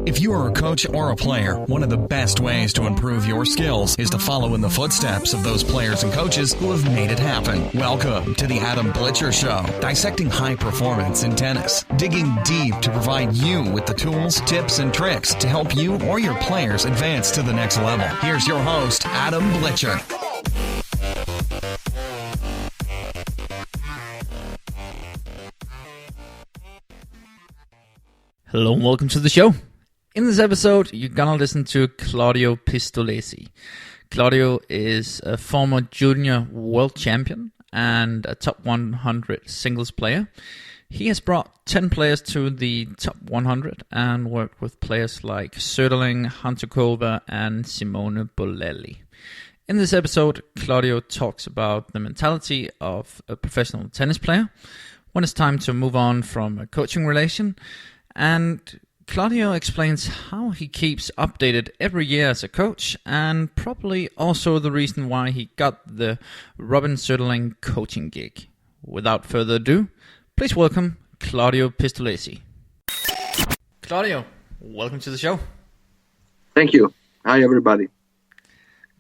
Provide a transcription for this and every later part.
If you are a coach or a player, one of the best ways to improve your skills is to follow in the footsteps of those players and coaches who have made it happen. Welcome to the Adam Blitzer Show, dissecting high performance in tennis, digging deep to provide you with the tools, tips, and tricks to help you or your players advance to the next level. Here's your host, Adam Blitzer. Hello and welcome to the show. In this episode, you're gonna listen to Claudio Pistolesi. Claudio is a former junior world champion and a top 100 singles player. He has brought 10 players to the top 100 and worked with players like Söderling, Hantukova, and Simone Bolelli. In this episode, Claudio talks about the mentality of a professional tennis player, when it's time to move on from a coaching relation, and Claudio explains how he keeps updated every year as a coach, and probably also the reason why he got the Robin Söderling coaching gig. Without further ado, please welcome Claudio Pistolesi. Claudio, welcome to the show. Thank you. Hi, everybody.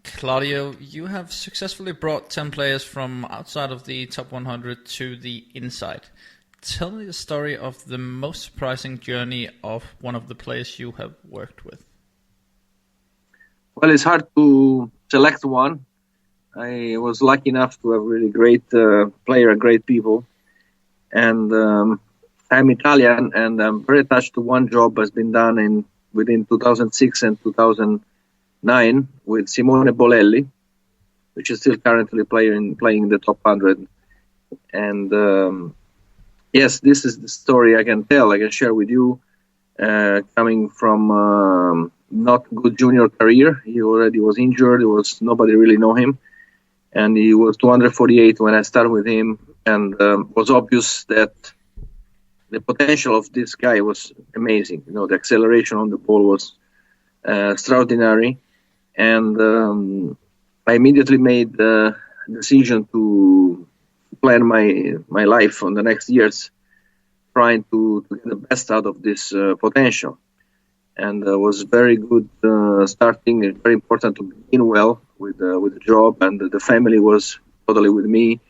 Claudio, you have successfully brought 10 players from outside of the top 100 to the inside. Tell me the story of the most surprising journey of one of the players you have worked with. Well, it's hard to select one. I was lucky enough to have really great player, great people. And I'm Italian, and I'm very attached to one job has been done within 2006 and 2009 with Simone Bolelli, which is still currently playing in the top 100. And yes, this is the story I can tell, I can share with you, coming from not good junior career. He already was injured, nobody really know him. And he was 248 when I started with him, and was obvious that the potential of this guy was amazing. You know, the acceleration on the ball was extraordinary. And I immediately made the decision to plan my life on the next years, trying to get the best out of this potential. And was very good starting. It's very important to begin well with the job, and the family was totally with me.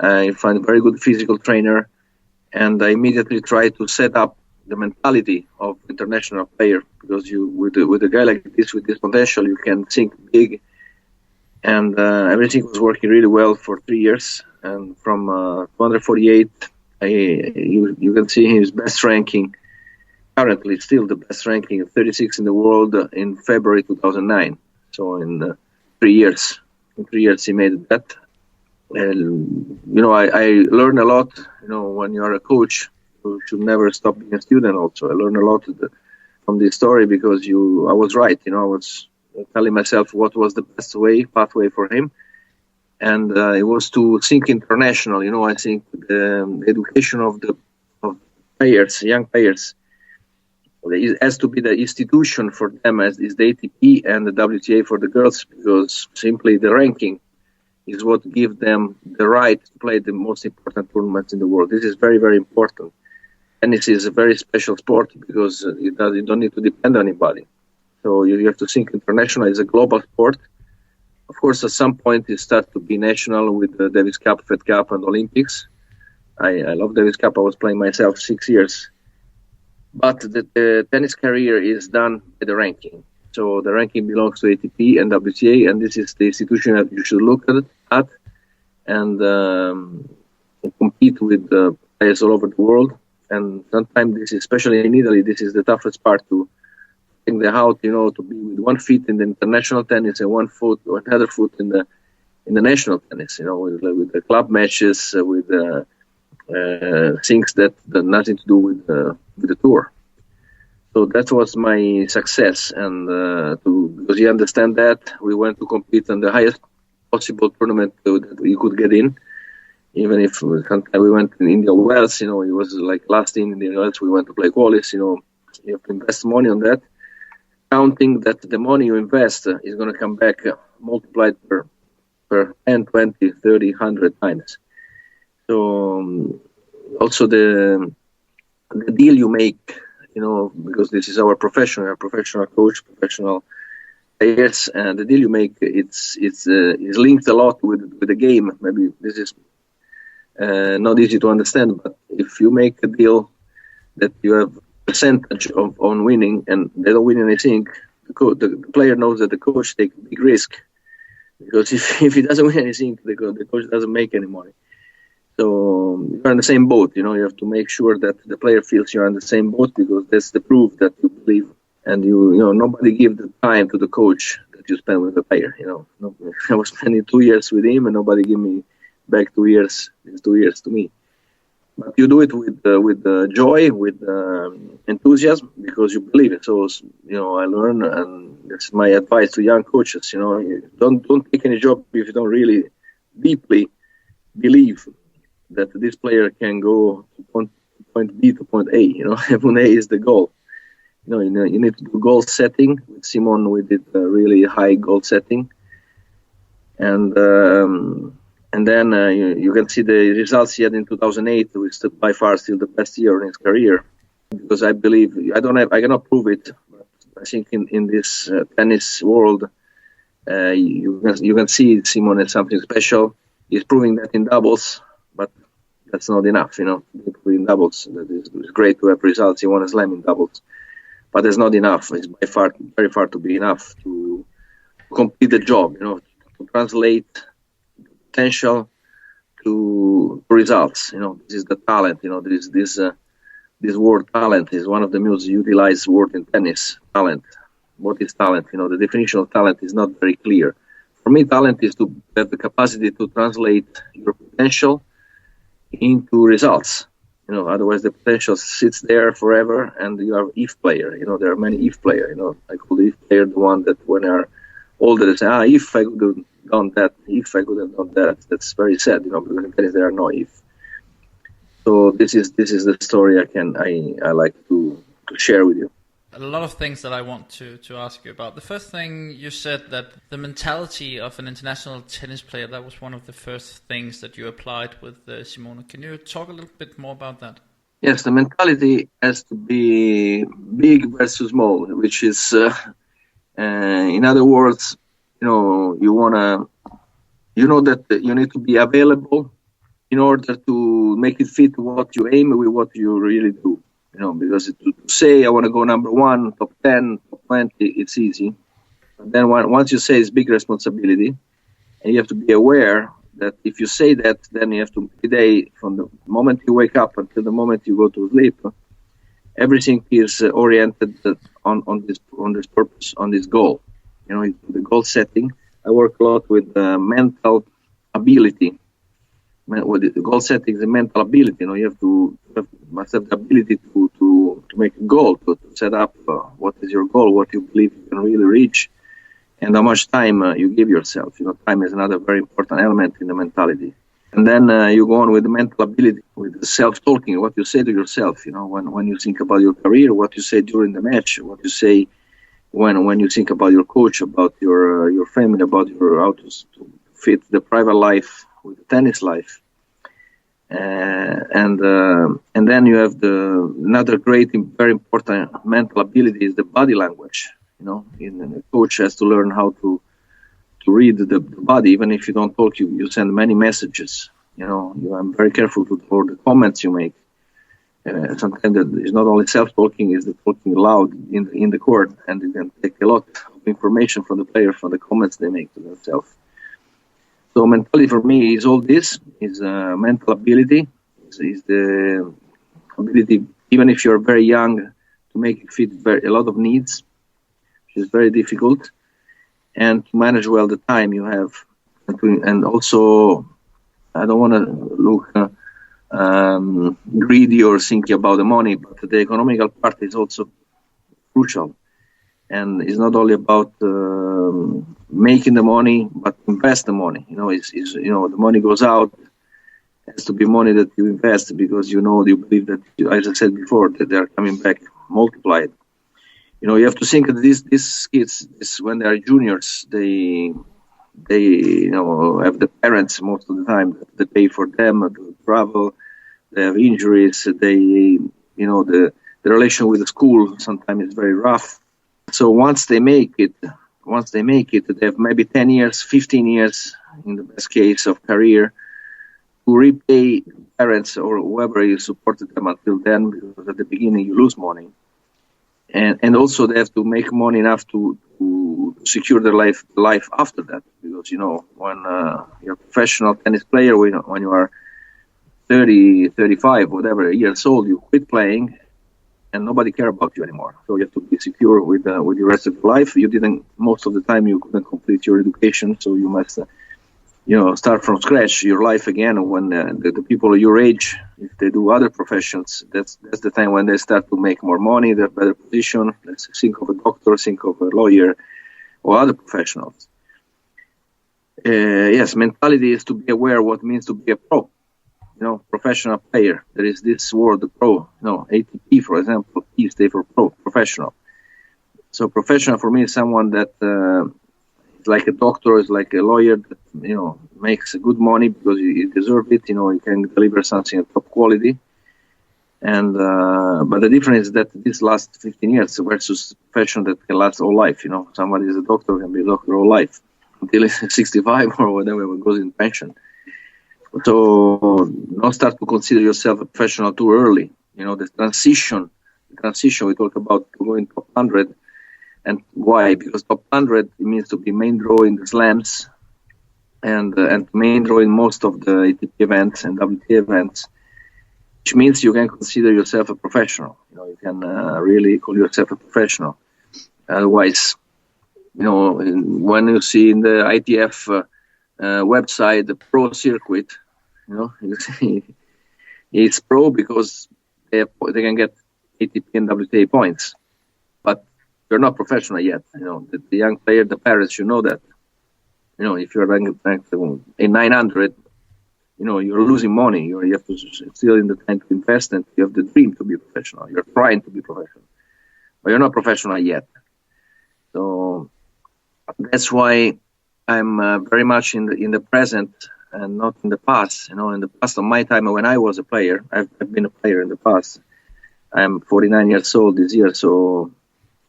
I find a very good physical trainer, and I immediately tried to set up the mentality of international player, because with a guy like this, with this potential, you can think big. And everything was working really well for 3 years. And from 248, you can see his best ranking, currently still the best ranking of 36 in the world in February 2009. So in 3 years, he made that. And, I learned a lot. When you are a coach, you should never stop being a student also. I learned a lot from this story, because I was right. I was telling myself what was the best pathway for him. And it was to think international. I think the education of players, young players, it has to be the institution for them, as is the ATP and the WTA for the girls, because simply the ranking is what gives them the right to play the most important tournaments in the world. This is very, very important. Tennis is a very special sport, because you don't need to depend on anybody. So you have to think international. It's a global sport. Of course, at some point it starts to be national with the Davis Cup, Fed Cup, and Olympics. I love Davis Cup. I was playing myself 6 years. But the tennis career is done by the ranking. So the ranking belongs to ATP and WTA, and this is the institution that you should look at and compete with players all over the world. And sometimes this is, especially in Italy, this is the toughest part, to think how to be with 1 foot in the international tennis and 1 foot or another foot in the national tennis. With the club matches, with things that nothing to do with the tour. So that was my success, and because you understand that, we went to compete in the highest possible tournament that we could get in. Even if sometimes we went in India Wells, it was like last in India Wells, we went to play Qualis. You have to invest money on that, counting that the money you invest is going to come back multiplied per 10, 20, 30, 100 times. So also the deal you make because this is our profession. We're a professional coach, professional players, and the deal you make, it's linked a lot with the game. Maybe this is not easy to understand, but if you make a deal that you have percentage on winning and they don't win anything, the player knows that the coach takes a big risk, because if he doesn't win anything, the coach doesn't make any money. So you're on the same boat. You have to make sure that the player feels you're on the same boat, because that's the proof that you believe. And nobody give the time to the coach that you spend with the player. I was spending 2 years with him, and nobody give me back 2 years. It's 2 years to me. But you do it with joy, with enthusiasm, because you believe it. So I learn, and that's my advice to young coaches. Don't take any job if you don't really deeply believe that this player can go to point B to point A. Point A is the goal. You need to do goal setting. With Simon, we did a really high goal setting, and then you can see the results he had in 2008, which is by far still the best year in his career. Because I believe I cannot prove it, but I think in this tennis world, you can see Simon as something special. He's proving that in doubles, but that's not enough. In doubles, it's great to have results. He won a slam in doubles. But it's not enough. It's by far, very far to be enough to complete the job. To translate potential to results. This is the talent. This word talent is one of the most utilized words in tennis. Talent. What is talent? The definition of talent is not very clear. For me, talent is to have the capacity to translate your potential into results. Otherwise the potential sits there forever, and you are if player. There are many if player. I call the if player the one that when they are older they say, if I could have done that, if I could have done that. That's very sad, because in tennis there are no if. So this is the story I like to share with you. A lot of things that I want to ask you about. The first thing you said, that the mentality of an international tennis player, that was one of the first things that you applied with Simone. Can you talk a little bit more about that? Yes, the mentality has to be big versus small, which is, in other words, that you need to be available in order to make it fit what you aim with, what you really do. Because to say I want to go number 1, top 10, top 20, it's easy. But then once you say it's big responsibility, and you have to be aware that if you say that, then you have to, today, from the moment you wake up until the moment you go to sleep, everything is oriented on this purpose, on this goal. The goal setting. I work a lot with mental ability. The goal setting is a mental ability. You must have the ability to make a goal, to set up what is your goal, what you believe you can really reach, and how much time you give yourself. Time is another very important element in the mentality. And then you go on with the mental ability, with the self-talking, what you say to yourself. When you think about your career, what you say during the match, what you say when you think about your coach, about your family, about how to fit the private life with the tennis life. And then you have another great, very important mental ability is the body language. A coach has to learn how to read the body. Even if you don't talk, you send many messages. I'm very careful for the comments you make. Sometimes it's not only self-talking, it's the talking loud in the court, and you can take a lot of information from the player from the comments they make to themselves. So mentality for me is all this, is mental ability, is the ability, even if you're very young, to make it fit a lot of needs, which is very difficult, and to manage well the time you have. And also, I don't want to look greedy or thinking about the money, but the economical part is also crucial. And it's not only about making the money, but invest the money. The money goes out. It has to be money that you invest because you believe that, as I said before, that they are coming back multiplied. You have to think that these kids, when they are juniors, they have the parents most of the time that they pay for them to travel. They have injuries. The the relation with the school sometimes is very rough. So once they make it, they have maybe 10 years, 15 years, in the best case of career, to repay parents or whoever you supported them until then, because at the beginning you lose money. And also they have to make money enough to secure their life after that. Because, when you're a professional tennis player, when you are 30, 35, whatever years old, you quit playing and nobody care about you anymore. So you have to be secure with the rest of your life. Most of the time you couldn't complete your education, so you must start from scratch your life again. When the people your age, if they do other professions, that's the time when they start to make more money, they're better position. Let's think of a doctor, think of a lawyer, or other professionals. Yes, mentality is to be aware what it means to be a pro, professional player. There is this word, the pro. ATP, for example, P stands for pro, professional. So professional for me is someone that like a doctor, is like a lawyer that makes good money because you deserve it. You can deliver something of top quality. And but the difference is that this lasts 15 years versus profession that can last all life. Somebody is a doctor, can be a doctor all life until he's 65 or whatever, when goes in pension. So don't start to consider yourself a professional too early. The transition we talk about to go in top 100. And why? Because top 100 it means to be main draw in the slams and main draw in most of the ATP events and WTA events, which means you can consider yourself a professional. You can really call yourself a professional. Otherwise, when you see in the ITF website the pro circuit, you see it's pro because they can get ATP and WTA points, but you're not professional yet. The young player, the parents, that. If you're ranked in 900, you're losing money. You have to still in the time to invest, and you have the dream to be professional. You're trying to be professional, but you're not professional yet. So that's why I'm very much in the present and not in the past. In the past of my time when I was a player, I've been a player in the past. I'm 49 years old this year, so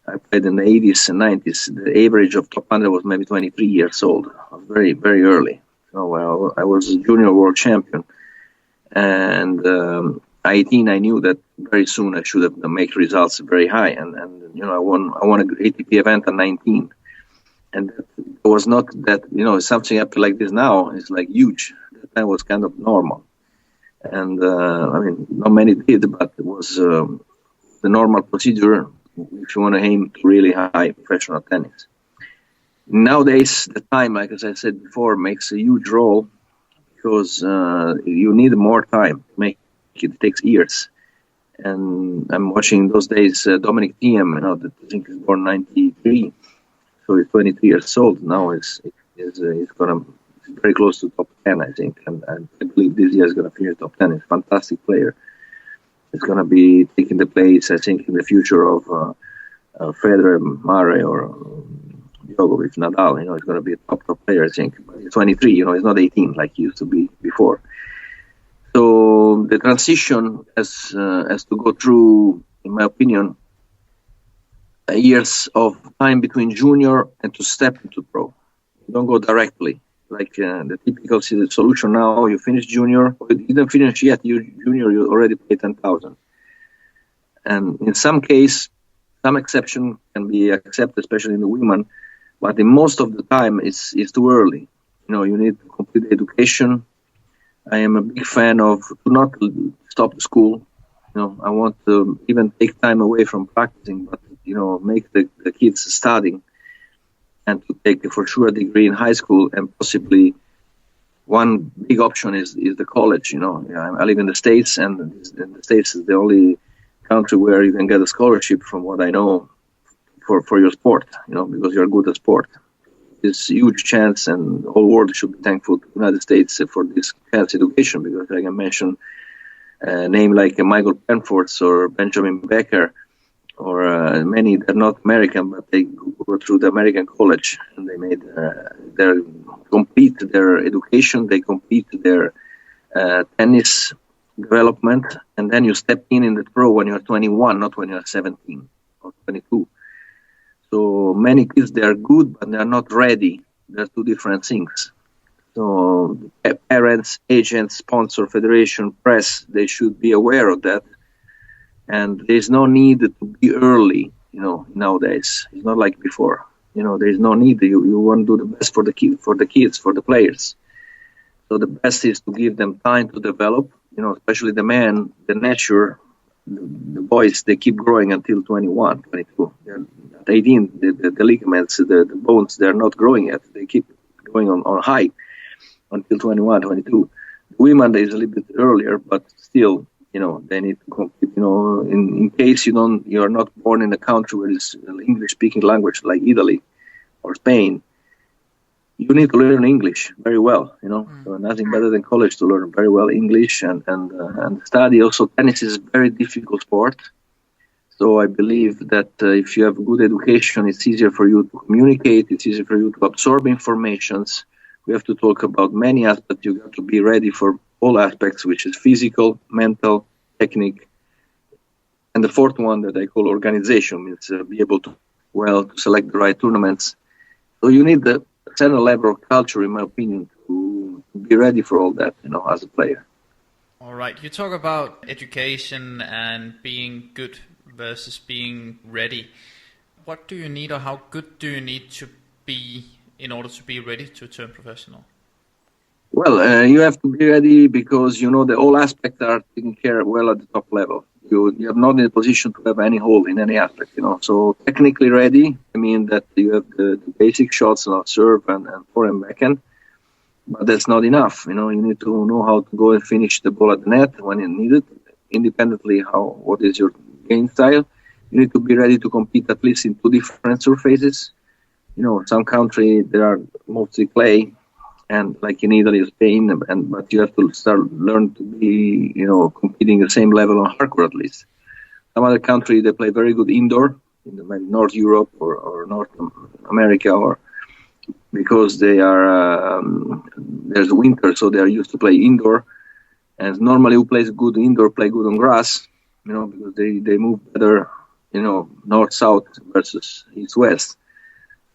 I played in the 80s and 90s. The average of top 100 was maybe 23 years old, very, very early. So I was a junior world champion. And 18, I knew that very soon I should have make results very high. And I won an ATP event at 19. And it was not that, something up like this now is like huge. That time was kind of normal. And, not many did, but it was the normal procedure if you want to aim to really high professional tennis. Nowadays, the time, like as I said before, makes a huge role because you need more time to make it. It takes years. And I'm watching those days Dominic Thiem, that I think is born 93, so he's 23 years old now. He's very close to top 10, I think, and I believe this year is going to finish top 10. He's a fantastic player. He's going to be taking the place, I think, in the future of Federer, Murray, or Djokovic, Nadal. He's going to be a top player, I think. But he's 23. He's not 18 like he used to be before. So the transition has to go through, in my opinion, years of time between junior and to step into pro. You don't go directly. Like the typical solution now, you finish junior, or you didn't finish yet, junior, you already paid 10,000. And in some case, some exception can be accepted, especially in the women, but in most of the time, it's too early. You need to complete the education. I am a big fan of not stop the school. I want to even take time away from practicing, but make the kids studying. And to take for sure a degree in high school, and possibly one big option is the college. I live in the States, and the States is the only country where you can get a scholarship, from what I know, for your sport. Because you're good at sport. It's a huge chance, and the whole world should be thankful to the United States for this health education. Because I can mention a name like Michael Penforth or Benjamin Becker, or many, they're not American, but they go through the American college, and they made complete their education, they complete their tennis development, and then you step in the pro when you're 21, not when you're 17 or 22. So many kids, they are good, but they are not ready. They're two different things. So parents, agents, sponsor, federation, press, they should be aware of that. And there's no need to be early, nowadays. It's not like before. There's no need. You want to do the best for the kids, for the players. So the best is to give them time to develop, especially the man, the nature, the boys, they keep growing until 21, 22. At 18, the ligaments, the bones, they're not growing yet. They keep going on high until 21, 22. Women is a little bit earlier, but still, they need to compete. In case you're not born in a country where it's an English-speaking language like Italy or Spain, you need to learn English very well. So nothing better than college to learn very well English and study. Also, tennis is a very difficult sport. So I believe that if you have good education, it's easier for you to communicate. It's easier for you to absorb informations. We have to talk about many aspects. You have to be ready for all aspects, which is physical, mental, technique. And the fourth one that I call organization means be able to select the right tournaments. So you need a certain level of culture, in my opinion, to be ready for all that, as a player. All right. You talk about education and being good versus being ready. What do you need, or how good do you need to be in order to be ready to turn professional? Well, you have to be ready because, the all aspects are taken care of well at the top level. You're not in a position to have any hole in any aspect, So technically ready, I mean that you have the basic shots, serve and forehand backhand, but that's not enough. You need to know how to go and finish the ball at the net when you need it, independently what is your game style. You need to be ready to compete at least in two different surfaces. Some country there are mostly clay, and like in Italy, Spain, but you have to learn to be, competing the same level on hardcore at least. Some other country, they play very good indoor, in maybe North Europe or North America, or because they are, there's winter, so they are used to play indoor. And normally who plays good indoor play good on grass, because they move better, north-south versus east-west.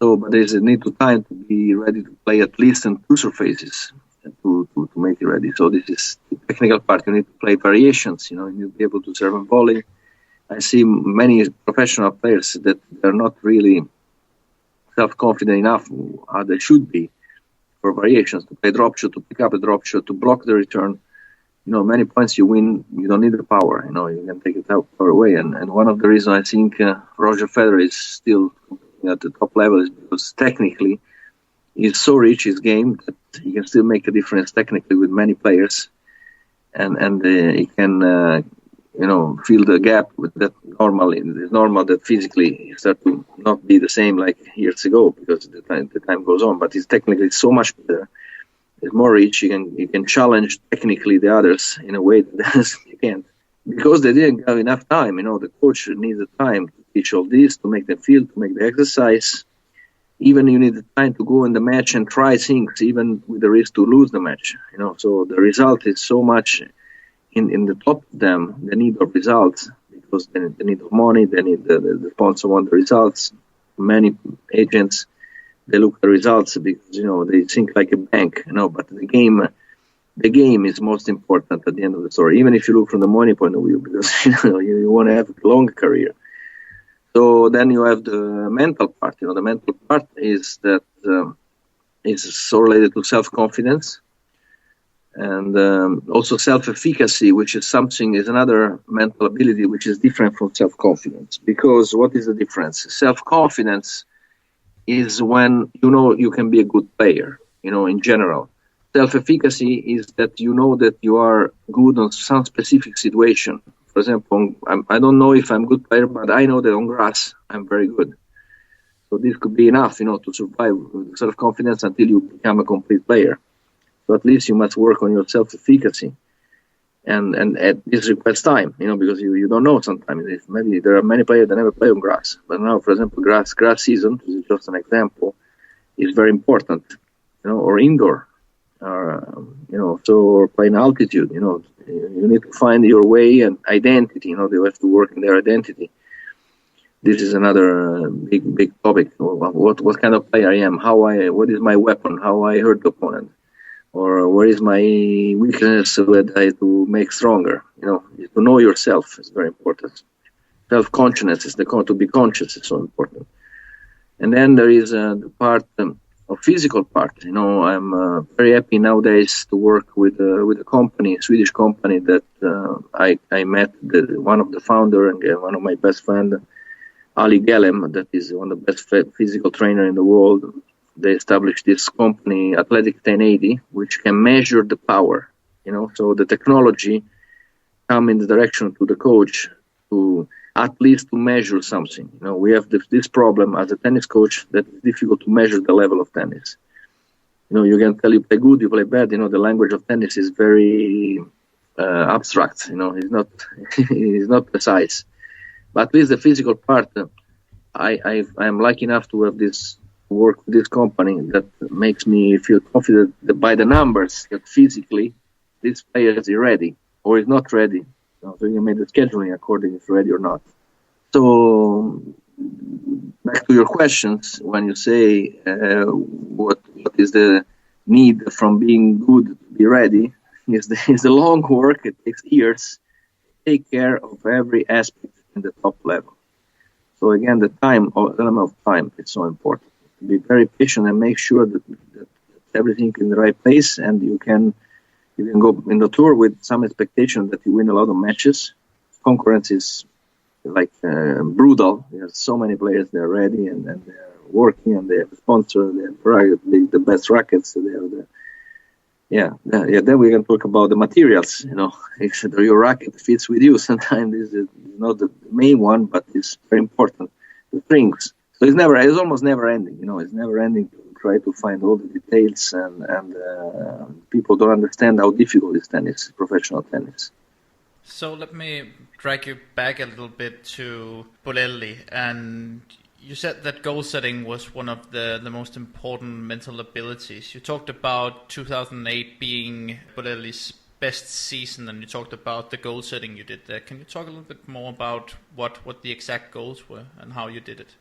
So, but there's a need to time to be ready to play at least on two surfaces to make it ready. So this is the technical part. You need to play variations. You need to be able to serve and volley. I see many professional players that are not really self-confident enough how they should be for variations, to play drop shot, to pick up a drop shot, to block the return. Many points you win, you don't need the power. You can take it out far away. And one of the reasons I think Roger Federer is still at the top level is because technically he's so rich his game that he can still make a difference technically with many players, and he can fill the gap with that. Normally it's normal that physically he start to not be the same like years ago because the time goes on, but he's technically so much better. He's more rich. He can challenge technically the others in a way that you can't, because they didn't have enough time. The coach needs the time to teach all this, to make them feel, to make the exercise. Even you need the time to go in the match and try things, even with the risk to lose the match. So the result is so much in the top of them, the need of results, because they need of money, they need the sponsor want the results. Many agents, they look at the results because, they think like a bank, but the game is most important at the end of the story, even if you look from the money point of view, because you want to have a long career. So then you have the mental part. The mental part is that is so related to self-confidence and also self-efficacy, which is another mental ability which is different from self-confidence. Because what is the difference? Self-confidence is when you can be a good player, in general. Self-efficacy is that that you are good on some specific situation. For example, I don't know if I'm a good player, but I know that on grass I'm very good. So this could be enough, to survive with self-confidence until you become a complete player. So at least you must work on your self-efficacy. And this requires time, because you don't know sometimes. Maybe there are many players that never play on grass. But now, for example, grass season, this is just an example, is very important, or indoor. or playing altitude. You need to find your way and identity. They have to work in their identity. This is another big topic. What kind of player I am? What is my weapon? How I hurt the opponent, or where is my weakness that I to make stronger? To know yourself is very important. Self-consciousness to be conscious is so important. And then there is the part of physical part. I'm very happy nowadays to work with a company, a Swedish company that I met one of the founder and one of my best friend, Ali Gelem, that is one of the best physical trainer in the world. They established this company, Athletic 1080, which can measure the power. So the technology come in the direction to the coach to at least to measure something. We have this problem as a tennis coach that it's difficult to measure the level of tennis. You can tell you play good, you play bad. The language of tennis is very abstract. It's not it's not precise. But at least the physical part, I'm lucky enough to have this work with this company that makes me feel confident that by the numbers that physically this player is ready or is not ready. So you make the scheduling according if ready or not. So back to your questions, when you say what is the need from being good to be ready, is the long work. It takes years to take care of every aspect in the top level. So again, the element of time is so important. To be very patient and make sure that everything in the right place, and you can go in the tour with some expectation that you win a lot of matches. Concurrence is brutal. There's so many players, they're ready and they're working, and they have a sponsor, they have the best rackets. So they have then we can talk about the materials. If your racket fits with you, sometimes this is not the main one, but it's very important. The strings. So it's almost never ending. It's never ending to try to find all the details, and people don't understand how difficult is tennis, professional tennis. So let me drag you back a little bit to Bolelli, and you said that goal setting was one of the most important mental abilities. You talked about 2008 being Bolelli's best season, and you talked about the goal setting you did there. Can you talk a little bit more about what the exact goals were and how you did it?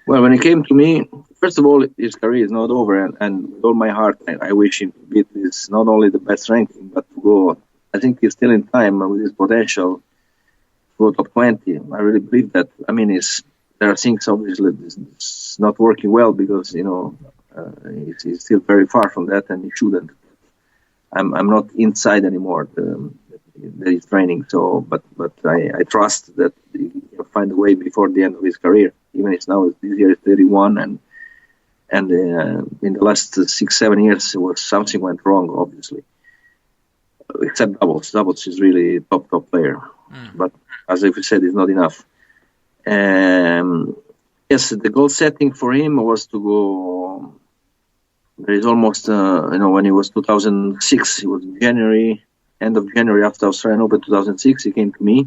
Well, when it came to me, first of all, his career is not over, and with all my heart, I wish him to beat this, not only the best ranking, but to go. I think he's still in time with his potential to go top 20. I really believe that. There are things obviously it's not working well because he's still very far from that, and he shouldn't. I'm not inside anymore the training, so but I trust that he'll find a way before the end of his career. Even if now this year is 31, and in the last 6-7 years something went wrong, obviously. Except doubles. Doubles is really top player, but as I said, it's not enough. Yes, the goal setting for him was to go. There is almost, when he was 2006, it was end of January after Australian Open 2006. He came to me.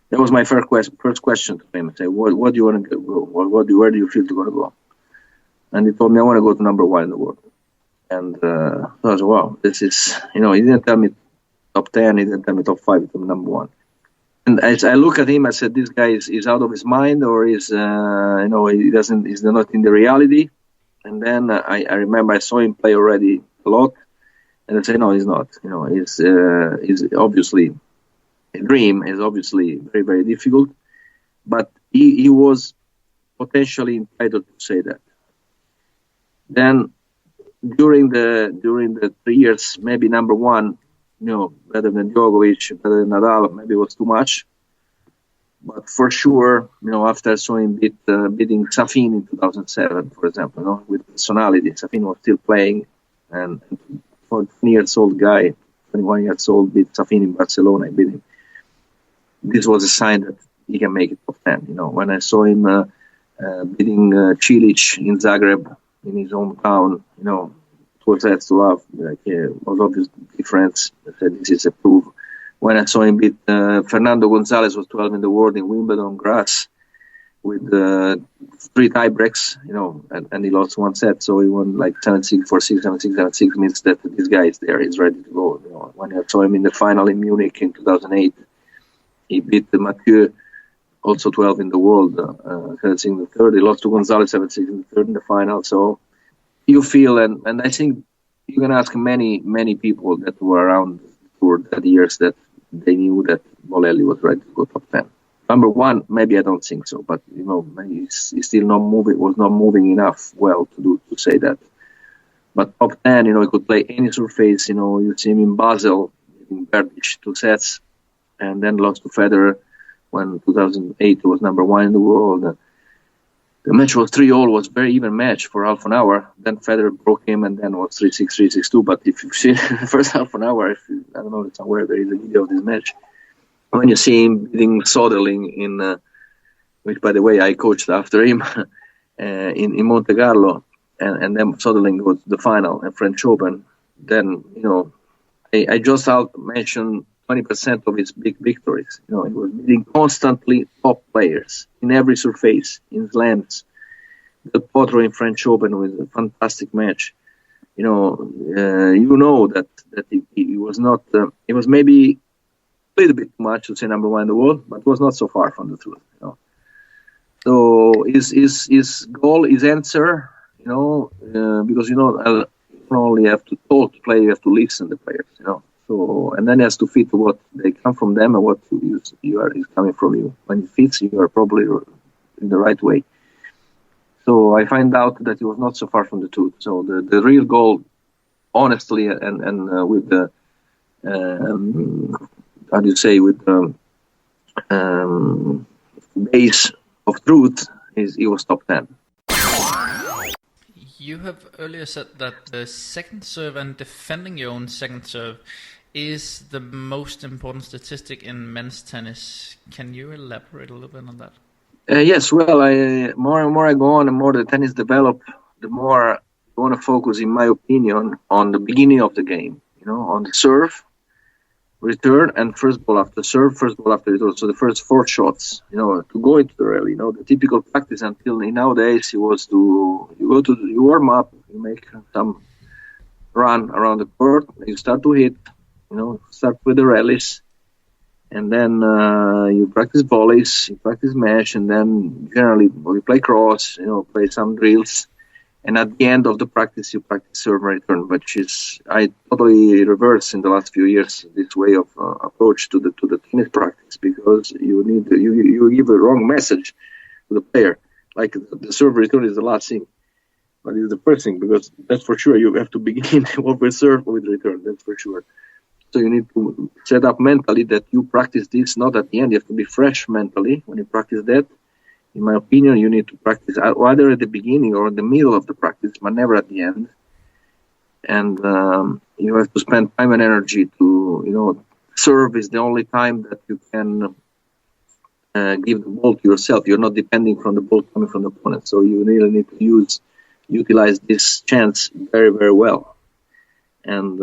That was my first question to him. I said, "What do you want to go? Where do you feel to want to go?" And he told me, "I want to go to number 1 in the world." And so I was, wow, this is, he didn't tell me top 10, he didn't tell me top 5, he told me number 1. And as I look at him, I said, this guy is out of his mind, or he's not in the reality. And then I remember I saw him play already a lot, and I said, no, he's not. He's obviously a dream, is obviously very, very difficult, but he was potentially entitled to say that. Then during the 3 years, maybe number 1, better than Djokovic, better than Nadal, maybe it was too much. But for sure, after I saw him beating Safin in 2007, for example, with personality, Safin was still playing, and for a 20 years old guy, 21 years old, beat Safin in Barcelona, I beat him. This was a sign that he can make it top 10. When I saw him beating Cilic in Zagreb, in his hometown, it was that to love. Was obvious difference. I said, this is a proof. When I saw him beat Fernando Gonzalez, was 12 in the world in Wimbledon grass, with 3 tie breaks, and he lost 1 set, so he won like 7-6, 4-6, 7-6, 7-6, means that this guy is there, he's ready to go. When I saw him in the final in Munich in 2008, he beat Mathieu, also 12 in the world, 7-6 in the third. He lost to Gonzalez 7-6 in the third in the final. So you feel, and I think you can ask many people that were around for that years that they knew that Bolelli was ready to go top 10. Number 1, maybe I don't think so, but maybe he's still not moving. Was not moving enough well to say that. But top 10, he could play any surface. You see him in Basel, in Berdych, 2 sets, and then lost to Federer when 2008 he was number 1 in the world. The match was 3-all, was very even match for half an hour. Then Federer broke him, and then was 3-6, 3-6-2. But if you see the first half an hour, I don't know if somewhere there is a video of this match. When you see him beating Soderling in, which by the way I coached after him in Monte Carlo, and then Soderling goes to the final and French Open, then I just mentioned 20% of his big victories. He was beating constantly top players in every surface, in slams. Del Potro in French Open was a fantastic match. That he was not. It was maybe a little bit too much to say number 1 in the world, but was not so far from the truth. So his goal, his answer, because you don't only have to talk to play, you have to listen to players. So, and then it has to fit what they come from them and what you are is coming from you. When it fits, you are probably in the right way. So I find out that he was not so far from the truth. So the real goal, honestly, and with the how do you say, with the base of truth, is he was top 10. You have earlier said that the second serve and defending your own second serve is the most important statistic in men's tennis. Can you elaborate a little bit on that? Yes, well, more and more I go on, and more the tennis develop, the more I want to focus, in my opinion, on the beginning of the game. On the serve, return, and first ball after serve, first ball after return. So the first 4 shots, to go into the rally. The typical practice until nowadays, it was you warm up, you make some run around the court, you start to hit, start with the rallies, and then you practice volleys, you practice mash, and then generally you play cross, play some drills. And at the end of the practice, you practice serve and return, which is I totally reverse in the last few years this way of approach to the tennis practice, because you give a wrong message to the player. Like the serve return is the last thing, but it's the first thing, because that's for sure you have to begin with serve or with return. That's for sure. So you need to set up mentally that you practice this not at the end. You have to be fresh mentally when you practice that. In my opinion, you need to practice either at the beginning or in the middle of the practice, but never at the end. And you have to spend time and energy to, serve is the only time that you can give the ball to yourself. You're not depending from the ball coming from the opponent. So you really need to utilize this chance very, very well. And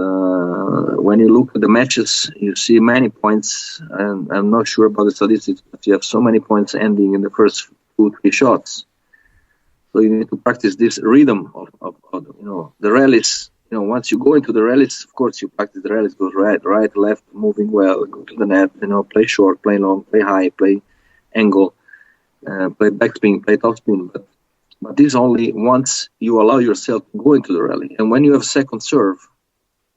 when you look at the matches, you see many points, and I'm not sure about the statistics, but you have so many points ending in the first 2-3 shots. So you need to practice this rhythm of the rallies. Once you go into the rallies, of course you practice the rallies, goes right, left, moving well, go to the net, play short, play long, play high, play angle, play backspin, play topspin. But this only once you allow yourself to go into the rally. And when you have second serve,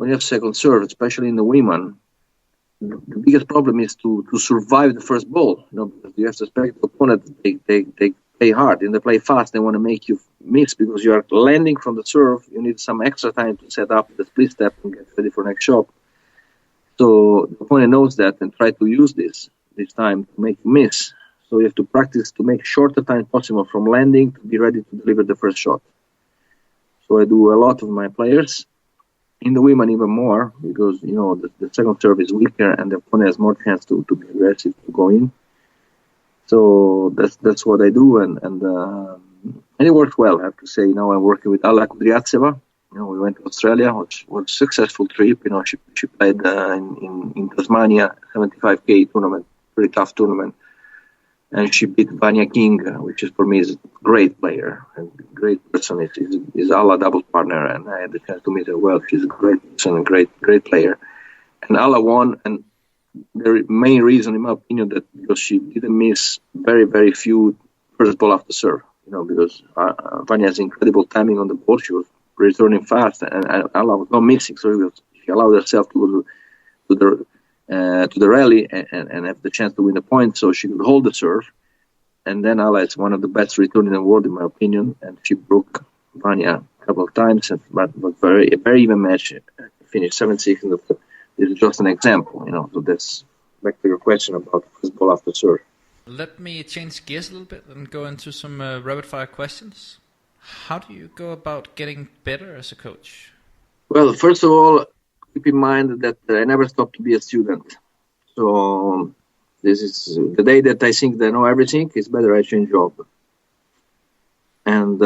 especially in the women, the biggest problem is to survive the first ball. Because you have to expect the opponent, they play hard and they play fast. They want to make you miss because you are landing from the serve. You need some extra time to set up the split step and get ready for next shot. So the opponent knows that and try to use this time to make you miss. So you have to practice to make shorter time possible from landing to be ready to deliver the first shot. So I do a lot of my players. In the women even more, because the second serve is weaker and the opponent has more chance to be aggressive, to go in. So that's what I do, and it worked well. I have to say. Now I'm working with Alla Kudryavtseva. We went to Australia, which was a successful trip. She played in Tasmania 75k tournament, pretty tough tournament. and she beat Vanya King, which is for me is a great player and great person. Is Alla double partner, and I had the chance to meet her well. She's a great person and great player. And Alla won, and the main reason, in my opinion, that because she didn't miss very few first ball after serve. Because Vanya has incredible timing on the ball. She was returning fast, and Alla was not missing, so she allowed herself to go to the rally and have the chance to win the point, so she could hold the serve. And then Alla is one of the best return in the world, in my opinion, and she broke Vanya a couple of times, but a very even match. Finished 7-6 in the third. This is just an example, So that's back to your question about first ball after serve. Let me change gears a little bit and go into some rapid-fire questions. How do you go about getting better as a coach? Well, first of all, keep in mind that I never stopped to be a student. So this is the day that I think that I know everything, it's better I change job. And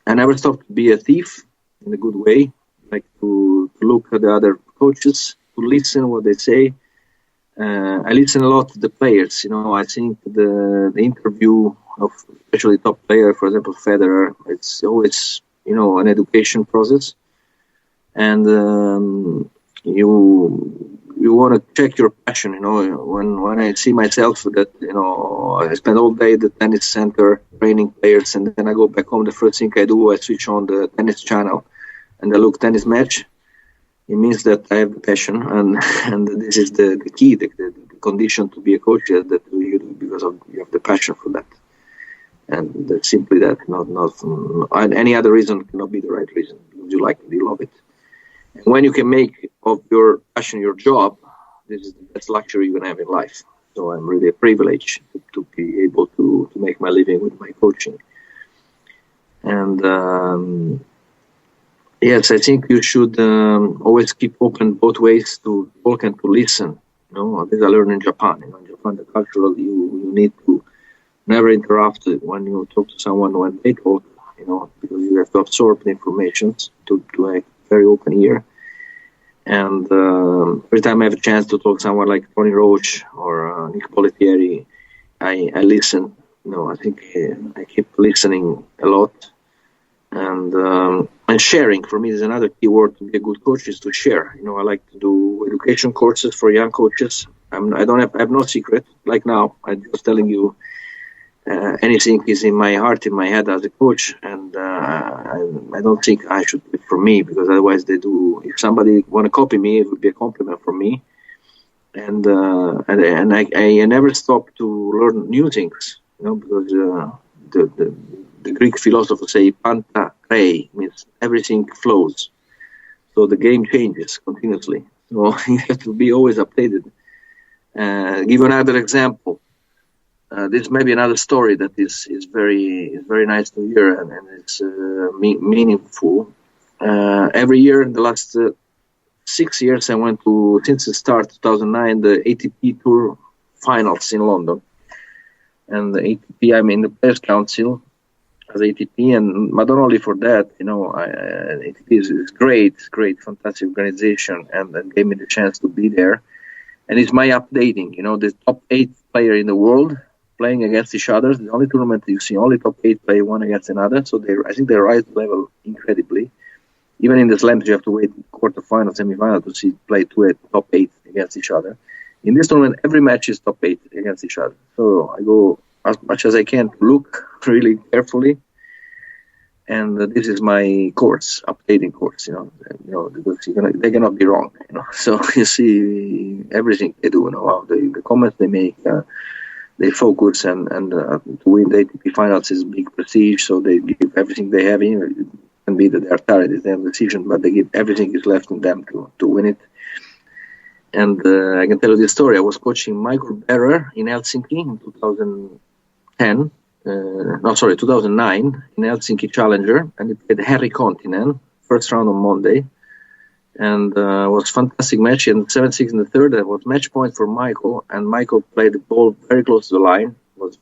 I never stopped to be a thief in a good way, like to look at the other coaches, to listen what they say. I listen a lot to the players. I think the interview of especially top player, for example, Federer, it's always, an education process. And you want to check your passion, when I see myself that, I spend all day at the tennis center training players, and then I go back home, the first thing I do, I switch on the tennis channel and I look tennis match. It means that I have the passion, and this is the key, the condition to be a coach, that you do because you have the passion for that. And that's simply that, not any other reason cannot be the right reason, because you like it, you love it. And when you can make of your passion your job, this is the best luxury you can have in life. So I'm really privileged to be able to make my living with my coaching. And yes, I think you should always keep open both ways to talk and to listen. This I learned in Japan. In Japan, the cultural, you need to never interrupt when you talk to someone when they talk, because you have to absorb the information to a very open ear. And every time I have a chance to talk to someone like Tony Roach or Nick Bollettieri, I listen. I think I keep listening a lot. And sharing, for me, is another key word to be a good coach, is to share. I like to do education courses for young coaches. I have no secret. Like now, I'm just telling you, anything is in my heart, in my head as a coach, and I don't think I should do it for me, because otherwise they do. If somebody want to copy me, it would be a compliment for me. And I never stop to learn new things, because the Greek philosophers say panta rei, means everything flows. So the game changes continuously. So you have to be always updated. Give another example. This may be another story that is very nice to hear, and it's meaningful. Every year in the last 6 years, I went to, since the start 2009, the ATP Tour finals in London. And the ATP, I'm in the Players Council as ATP, and not only for that, ATP is great, fantastic organization, and gave me the chance to be there. And it's my updating, the top 8 player in the world playing against each other. The only tournament you see only top 8 play one against another. So I think they rise the level incredibly. Even in the slams, you have to wait quarterfinal, semifinal to see play top 8 against each other. In this tournament, every match is top 8 against each other. So I go as much as I can to look really carefully. And this is my course, updating course, because they cannot be wrong, So you see everything they do, how the comments they make, they focus, and to win the ATP finals is big prestige, so they give everything they have. It can be that they are tired, it's their decision, but they give everything is left in them to win it. And I can tell you this story. I was coaching Michael Berrer in Helsinki in 2009 in Helsinki Challenger, and he played Harry Kontinen, first round on Monday. And it was a fantastic match. And 7-6 in the third, it was match point for Michael, and Michael played the ball very close to the line. It was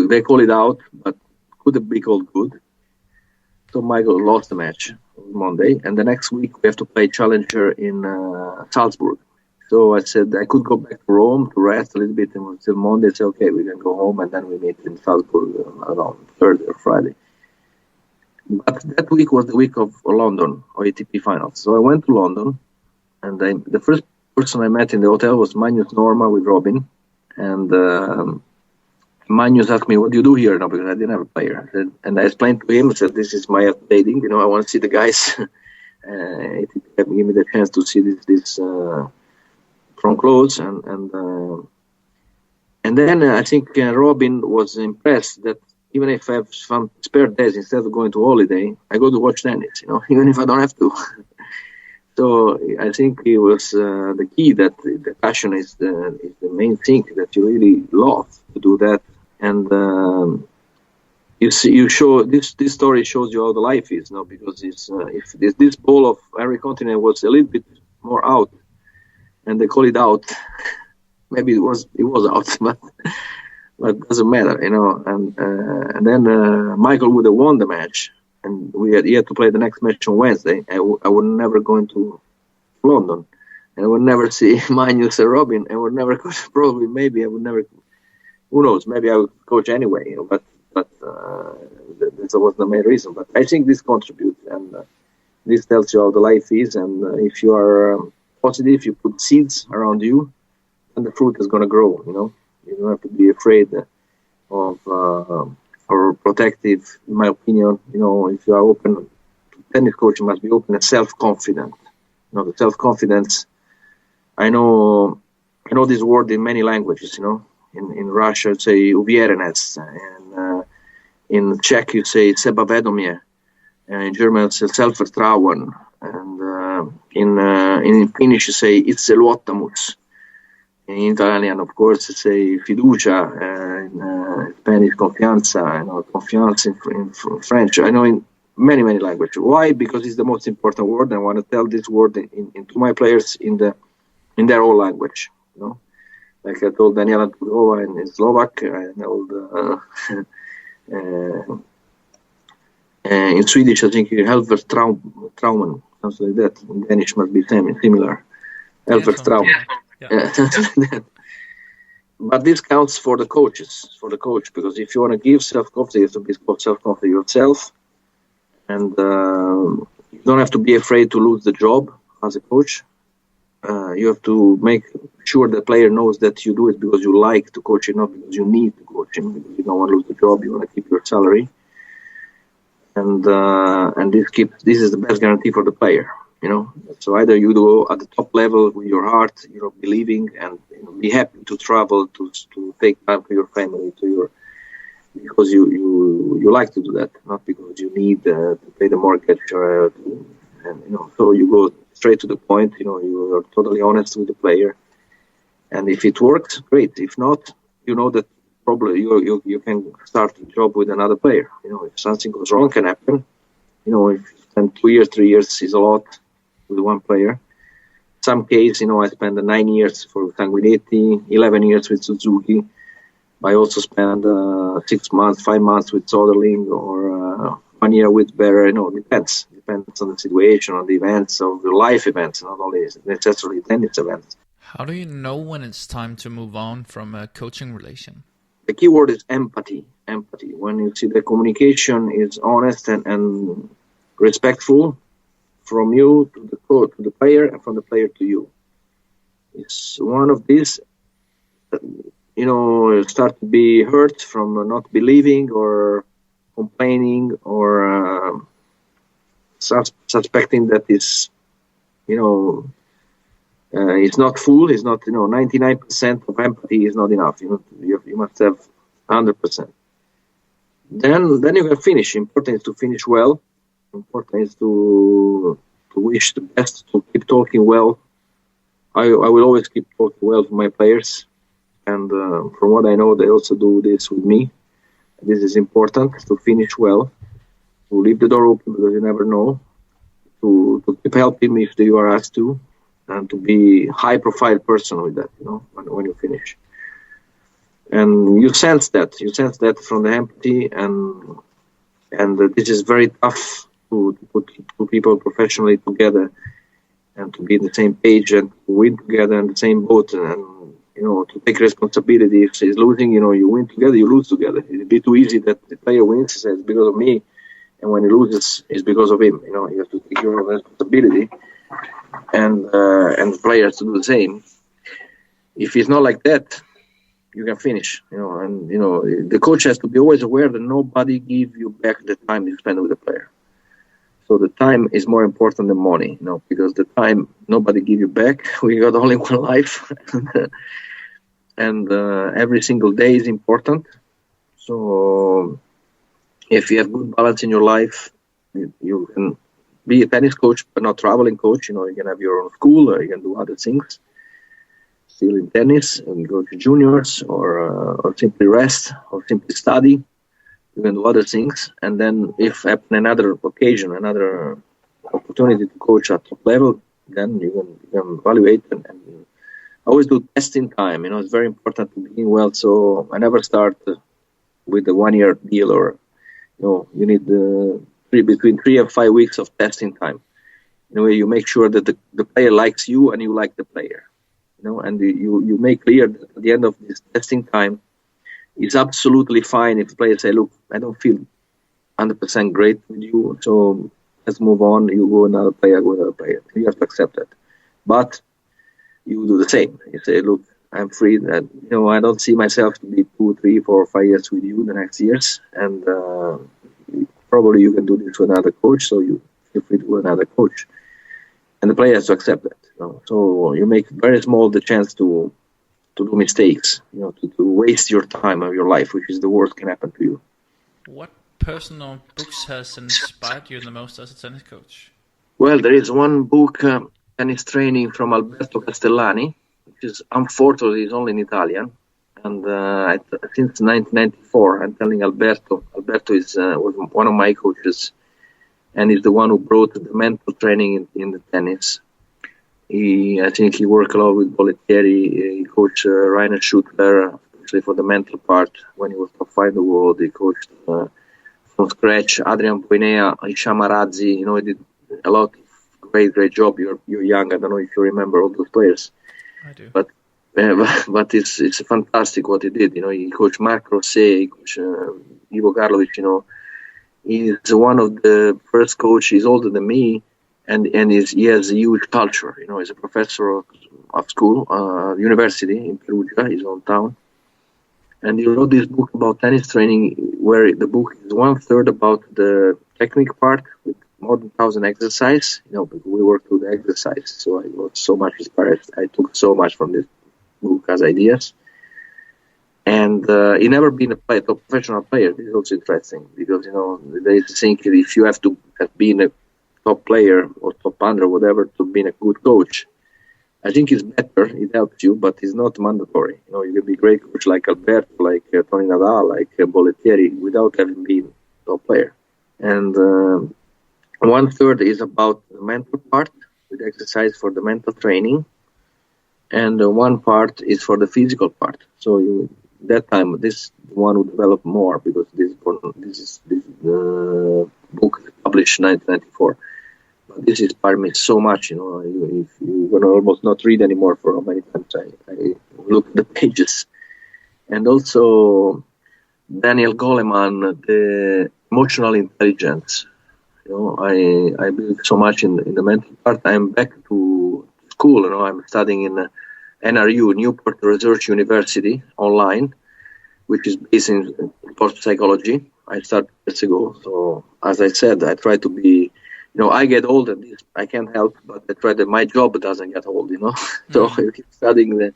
they call it out, but could be called good. So Michael lost the match on Monday, and the next week we have to play Challenger in Salzburg. So I said I could go back to Rome to rest a little bit until Monday. I said, okay, we can go home, and then we meet in Salzburg around Thursday or Friday. But that week was the week of London, or ATP finals. So I went to London, and the first person I met in the hotel was Magnus Norma with Robin. And Magnus asked me, what do you do here now? Because I didn't have a player. And I explained to him, I said, this is my dating. I want to see the guys. ATP give me the chance to see this from close. And then I think Robin was impressed that even if I have some spare days, instead of going to holiday, I go to watch tennis, even if I don't have to. So I think it was the key that the passion is the main thing that you really love to do that. And you show this story shows you how the life is, because it's, if this ball of Henry Continent was a little bit more out, and they call it out, maybe it was out, but it doesn't matter, And then Michael would have won the match, and he had to play the next match on Wednesday. I would never go into London, and I would never see Magnus or Robin. I would never coach. Probably, maybe I would never. Who knows? Maybe I would coach anyway. But that was the main reason. But I think this contributes, and this tells you how the life is. And if you are positive, you put seeds around you, and the fruit is going to grow. You don't have to be afraid of or protective. In my opinion, if you are open, tennis coach must be open and self-confident. The self-confidence. I know this word in many languages. In Russia, you say uvěřenec, and in Czech you say sebavedomie, and in German you say self-vertrauen, and in Finnish you say itseluottamus. In Italian, of course, you say fiducia, in Spanish confianza, confiance in French. I know in many languages. Why? Because it's the most important word. I want to tell this word to my players in their own language. Like I told Daniela Tudorova in Slovak, I told in Swedish, I think Helver Trauman, something like that. In Danish must be similar. Helver Trauman. Yeah. But this counts for the coach, because if you want to give self-confidence, you have to be self-confident yourself, and you don't have to be afraid to lose the job as a coach. You have to make sure the player knows that you do it because you like to coach him, not because you need to coach him, because you don't want to lose the job, you want to keep your salary. And this is the best guarantee for the player, So either you go at the top level with your heart, believing, and be happy to travel, to take time for your family, because you like to do that, not because you need to pay the mortgage, so you go straight to the point. You are totally honest with the player, and if it works, great. If not, that probably you can start the job with another player. If something goes wrong, can happen. If you spend 2 years, 3 years is a lot with one player. Some case, I spent 9 years for Sanguinetti, 11 years with Suzuki. I also spent 6 months, 5 months with Soderling, or 1 year with Berger. Depends on the situation, on the events, of the life events, not only necessarily tennis events. How do you know when it's time to move on from a coaching relation? The key word is empathy. Empathy. When you see the communication is honest and respectful from you to the player, and from the player to you. It's one of these, start to be hurt from not believing or complaining or suspecting that it's not full. It's not 99% of empathy is not enough. You must have 100%. Then you can finish. Important is to finish well. Important is to wish the best, to keep talking well. I will always keep talking well to my players, and from what I know, they also do this with me. This is important, to finish well, to leave the door open because you never know, to keep helping if you are asked to, and to be high-profile person with that, when you finish. And you sense that from the empathy, and this is very tough to put two people professionally together and to be in the same page and to win together in the same boat, and to take responsibility. If he's losing, you win together, you lose together. It'd be too easy that the player wins, he says, because of me, and when he loses, it's because of him. You have to take your responsibility, and the players to do the same. If it's not like that, you can finish. The coach has to be always aware that nobody gives you back the time you spend with the player. So the time is more important than money, because the time nobody give you back. We got only one life, and every single day is important. So if you have good balance in your life, you can be a tennis coach, but not traveling coach. You can have your own school, or you can do other things still in tennis, and go to juniors, or simply rest, or simply study. You can do other things, and then if happen another occasion, another opportunity to coach at top level, then you can evaluate and always do testing time. It's very important to begin well. So I never start with a 1-year deal, or you need between 3 and 5 weeks of testing time. Where you make sure that the player likes you and you like the player. And you make clear that at the end of this testing time, it's absolutely fine if players say, look, I don't feel 100% great with you, so let's move on. You go another player, go another player. You have to accept that. But you do the same. You say, look, I'm free. That I don't see myself to be 2, 3, 4, 5 years with you the next years. And probably you can do this with another coach, so you feel free to go another coach. And the player has to accept that. So you make very small the chance to do mistakes, to waste your time of your life, which is the worst can happen to you. What personal books has inspired you the most as a tennis coach? Well, there is one book, Tennis Training, from Alberto Castellani, which is unfortunately is only in Italian. And since 1994, I'm telling Alberto was one of my coaches, and he's the one who brought the mental training in the tennis. I think he worked a lot with Bollettieri. He coached Rainer Schuttler, especially for the mental part. When he was top 5 in the world, he coached from scratch Adrian Poinea, Hisham Arazzi. He did a lot of great job. You're young. I don't know if you remember all those players. I do. But it's fantastic what he did. He coached Marc Rosset, he coached Ivo Karlovic. He's one of the first coaches. He's older than me. And he has a huge culture. He's a professor of school, university in Perugia, his hometown. And he wrote this book about tennis training, where the book is 1/3 about the technique part with more than 1,000 exercise. Because we worked with the exercise, so I was so much inspired. I took so much from this book as ideas. And he never been a top professional player. This is also interesting because they think if you have to have been a top player or top under, whatever, to be a good coach. I think it's better, it helps you, but it's not mandatory. You can be a great coach like Alberto, like Tony Nadal, like Bollettieri, without having been top player. And 1/3 is about the mental part, with exercise for the mental training, and one part is for the physical part. So that time, this one will develop more because this book is published in 1994. This inspired me so much, if you're going to almost not read anymore for how many times I look at the pages. And also Daniel Goleman, the emotional intelligence. I believe so much in the mental part. I'm back to school, I'm studying in NRU, Newport Research University, online, which is based in sports psychology. I started years ago. So as I said, I try to be, I get old at this. I can't help, but I try that my job doesn't get old, So I keep studying the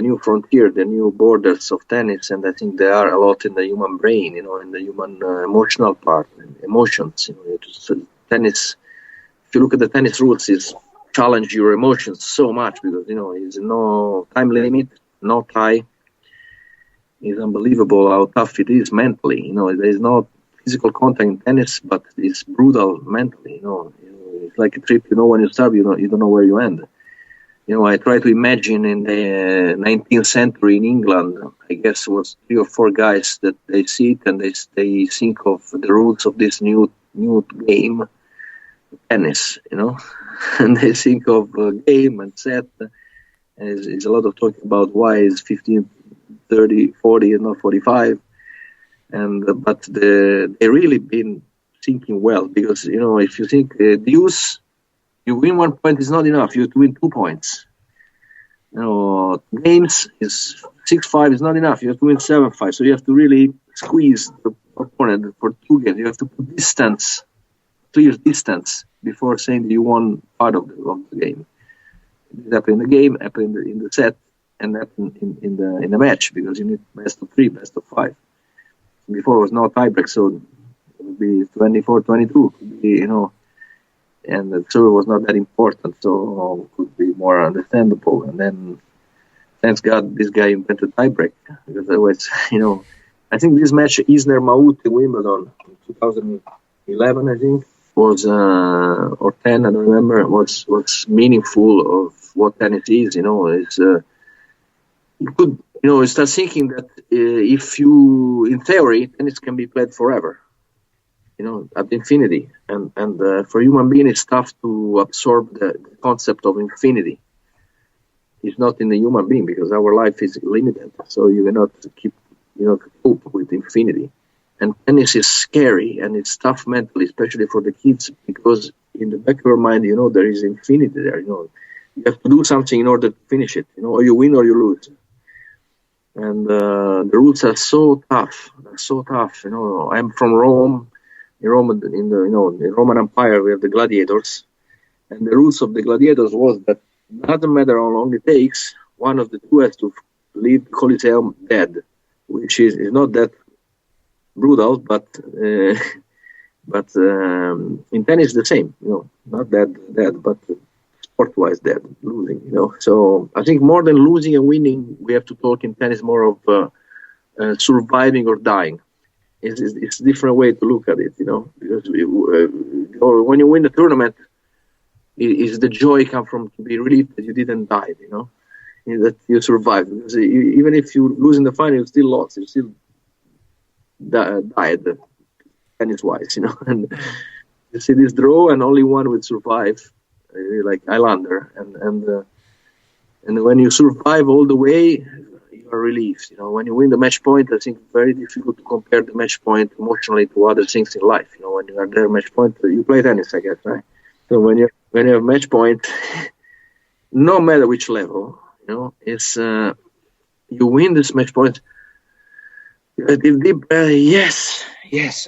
new frontier, the new borders of tennis, and I think there are a lot in the human brain, in the human emotional part, emotions. Tennis. If you look at the tennis rules, it's challenge your emotions so much because there's no time limit, no tie. It's unbelievable how tough it is mentally. There is no physical contact in tennis, but it's brutal mentally. It's like a trip. When you start, you don't know where you end. I try to imagine in the 19th century in England, I guess it was 3 or 4 guys that they sit and they think of the rules of this new game, tennis, and they think of game and set. And it's a lot of talking about why is 15, 30, 40 and not 45. But they really been thinking well, because if you think deuce, you win 1 point is not enough. You have to win 2 points. Games is 6-5 is not enough. You have to win 7-5. So you have to really squeeze the opponent for 2 games. You have to put clear distance before saying that you won part of the game. It happened in the game, happened in the set, and happened in the match, because you need best of 3, best of 5. Before it was no tiebreak, so it would be 24-22. And the server was not that important, so it could be more understandable. And then, thanks God, this guy invented tiebreak, because otherwise, I think this match, Isner Maut in Wimbledon in 2011, I think, was or 10, I don't remember, was meaningful of what tennis is. It's you could start thinking that if you, in theory, tennis can be played forever. At infinity, and for human being, it's tough to absorb the concept of infinity. It's not in the human being, because our life is limited, so you cannot cope with infinity. And tennis is scary, and it's tough mentally, especially for the kids, because in the back of your mind, there is infinity there. You have to do something in order to finish it. Or you win or you lose. And the rules are so tough. I'm from Rome. In the Roman Empire, we have the gladiators, and the rules of the gladiators was that it doesn't matter how long it takes, one of the two has to leave the Colosseum dead, which is not that brutal, but in tennis the same, not dead, but sport-wise dead, losing, So I think more than losing and winning, we have to talk in tennis more of surviving or dying. It's a different way to look at it, because when you win the tournament, is the joy come from to be relieved that you didn't die, that you survived. Because even if you lose in the final, you still lost, you still died, tennis-wise, And you see this draw, and only one will survive, like Islander, and when you survive all the way, are relieved. When you win the match point, I think it's very difficult to compare the match point emotionally to other things in life. When you are there, match point, you play tennis, I guess, right? So when you have match point, no matter which level, it's you win this match point. Yes,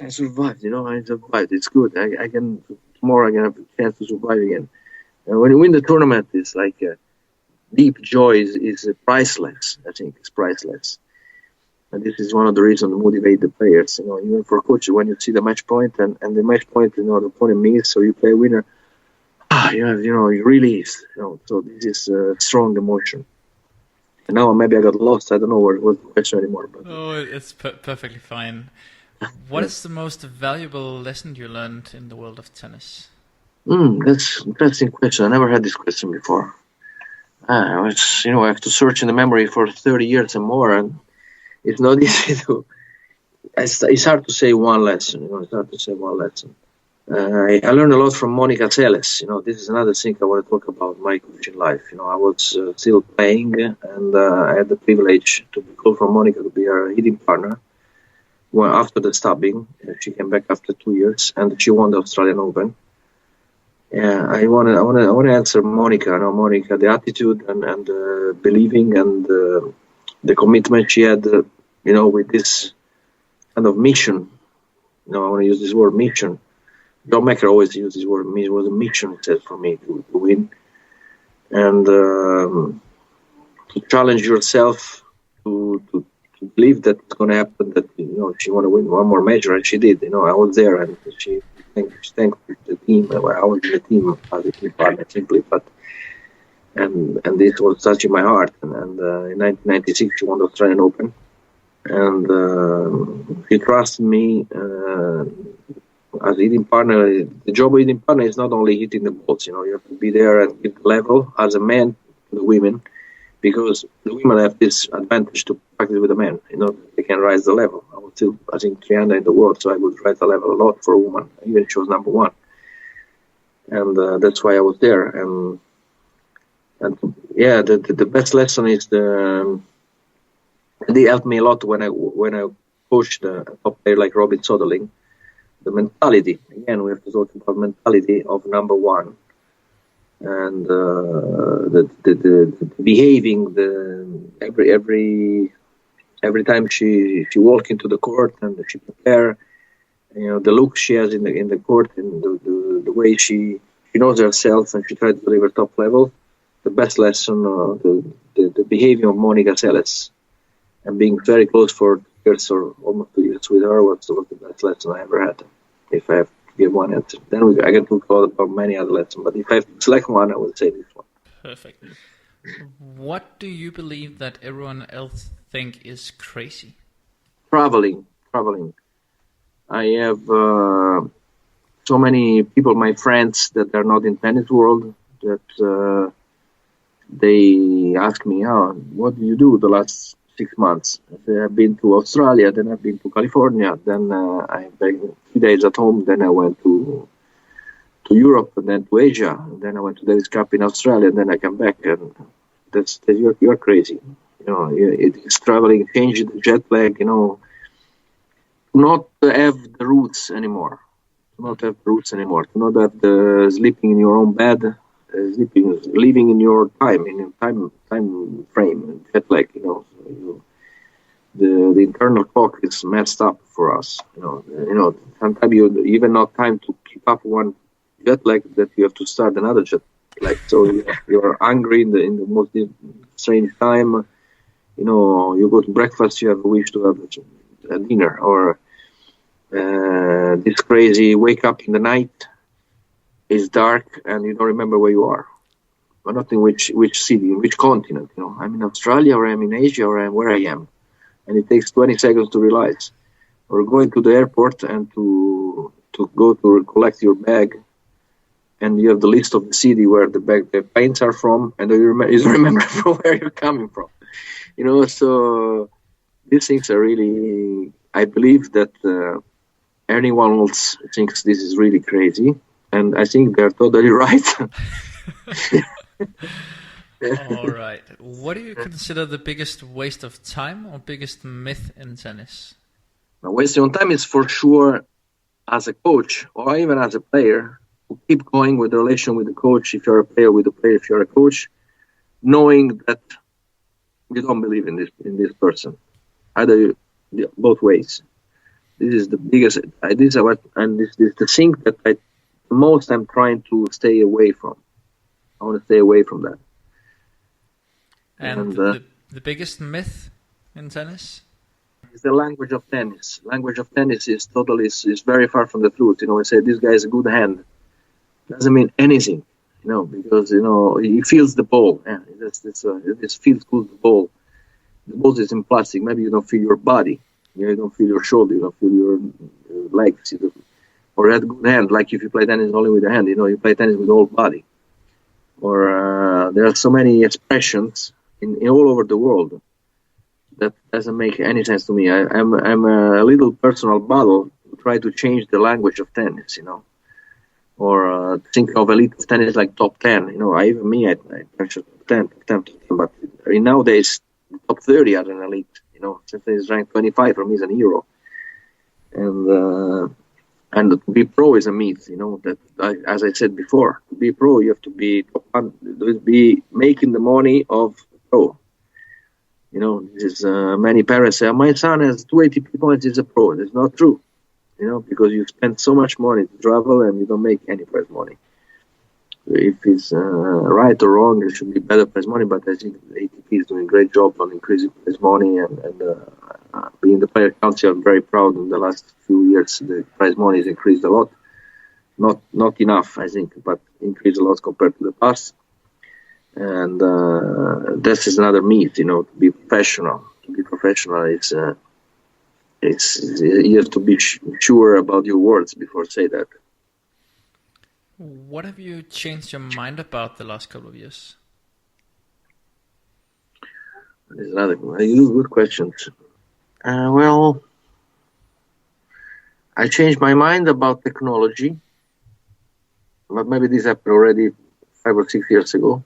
I survived. I survived. It's good. I can tomorrow. I can have a chance to survive again. And when you win the tournament, it's like. Deep joy is priceless. I think it's priceless, and this is one of the reasons to motivate the players. Even for coaches, when you see the match point and the match point, the opponent misses, so you play a winner. You release. So this is a strong emotion. And now maybe I got lost. I don't know what was the question anymore. But it's perfectly fine. What is the most valuable lesson you learned in the world of tennis? That's an interesting question. I never had this question before. I have to search in the memory for 30 years and more, and it's not easy to. It's hard to say one lesson. It's hard to say one lesson. I learned a lot from Monica Seles. This is another thing I want to talk about my coaching life. I was still playing, and I had the privilege to be called from Monica to be her hitting partner. Well, after the stopping, she came back after 2 years, and she won the Australian Open. Yeah, I want to answer Monica. Monica, the attitude and believing and the commitment she had, with this kind of mission. I want to use this word mission. John Macker always used this word. It was a mission, it said, for me to win, and to challenge yourself to believe that it's going to happen. That she want to win one more major, and she did. I was there, and she thanked the team. I was in the team as a team partner simply, but and this was touching my heart. And in 1996, she won the Australian Open, and she trusted me as a hitting partner. The job of hitting partner is not only hitting the balls. You have to be there and give level as a man to the women, because the women have this advantage to practice with the men. They can rise the level. I was still, I think, 300 in the world, so I would rise the level a lot for a woman, even if she was number one. and that's why I was there. And yeah, the best lesson is they helped me a lot when I coached a top player like Robin Soderling. The mentality, again, we have to talk about mentality of number one, and the behaving, every time she walk into the court and she prepare, the look she has in the court, and the way she knows herself, and she tries to deliver top level. The best lesson, the behavior of Monica Seles, and being very close for years or almost 2 years with her was the best lesson I ever had. If I have to give one answer, then I can talk about many other lessons. But if I have to select one, I would say this one. Perfect. What do you believe that everyone else think is crazy? Traveling. I have so many people, my friends, that are not in tennis world, that they ask me, what do you do the last 6 months? I say, I've been to Australia, then I've been to California, then I've been 3 days at home, then I went to Europe, and then to Asia, and then I went to Davis Cup in Australia, and then I come back, and you're crazy. It's traveling, changing the jet lag, not have the roots anymore, to not have the sleeping in your own bed, living in your time, in your time frame, jet lag, the internal clock is messed up for us. Sometimes you even not time to keep up one jet lag that you have to start another jet lag. So you're hungry in the most strange time. You go to breakfast, you have a wish to have a dinner, or this crazy wake up in the night. It's dark and you don't remember where you are, or not in which city, in which continent. I'm in Australia, or I'm in Asia, or I'm where I am, and it takes 20 seconds to realize. Or going to the airport and to go to collect your bag, and you have the list of the city where the planes are from, and you remember from where you're coming from. So these things are really. I believe that anyone else thinks this is really crazy. And I think they're totally right. All right. What do you consider the biggest waste of time or biggest myth in tennis? Now, wasting on time is for sure, as a coach or even as a player, to keep going with the relation with the coach. If you're a player, with the player, if you're a coach, knowing that you don't believe in this person, either both ways. This is the biggest. This is the thing that most I'm trying to stay away from. I want to stay away from that. And the biggest myth in tennis? It's the language of tennis. Language of tennis is very far from the truth. I say this guy is a good hand. Doesn't mean anything, because he feels the ball. Yeah, it feels good, the ball. The ball is in plastic. Maybe you don't feel your body. You don't feel your shoulder. You don't feel your legs. Or you have a good hand, like if you play tennis only with the hand, you play tennis with the whole body. Or there are so many expressions in all over the world that doesn't make any sense to me. I'm a little personal battle to try to change the language of tennis, or think of elite tennis like top 10. I pressure top 10, but nowadays top 30 are an elite. Something is ranked 25 for me is an hero, and to be pro is a myth. That as I said before, to be pro you have to be making the money of pro. This is many parents say, my son has 280 points, he's a pro. It's not true, because you spend so much money to travel and you don't make any prize money. If it's right or wrong, it should be better prize money, but I think the ATP is doing a great job on increasing prize money, and being the player council, I'm very proud. In the last few years, the prize money has increased a lot. Not enough, I think, but increased a lot compared to the past. And this is another myth, to be professional. To be professional is you have to be sure about your words before say that. What have you changed your mind about the last couple of years? This is another good question. Well, I changed my mind about technology. but maybe this happened already 5 or 6 years ago,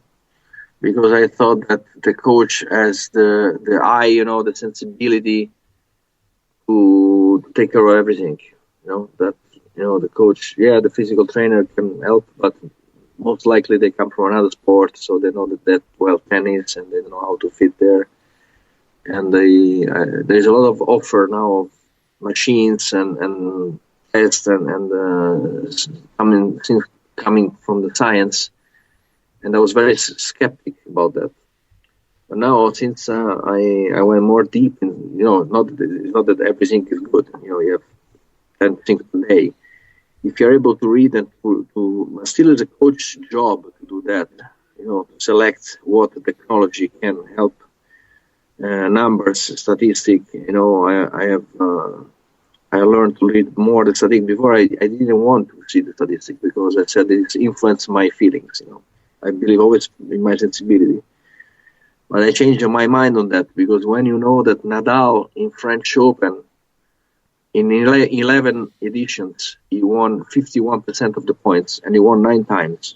because I thought that the coach has the eye, the sensibility to take care of everything. That the coach, the physical trainer can help, but most likely they come from another sport, so they know tennis, and they know how to fit there. And there's a lot of offer now of machines and tests and coming from the science, and I was very skeptic about that. But now, since I went more deep in, it's not that everything is good. You have 10 things a day. If you're able to read and still is a coach's job to do that, to select what technology can help, numbers, statistics. I learned to read more the statistics. Before I didn't want to see the statistics because I said it influenced my feelings. I believe always in my sensibility. But I changed my mind on that, because when you know that Nadal in French Open, in 11 editions, he won 51% of the points, and he won 9 times.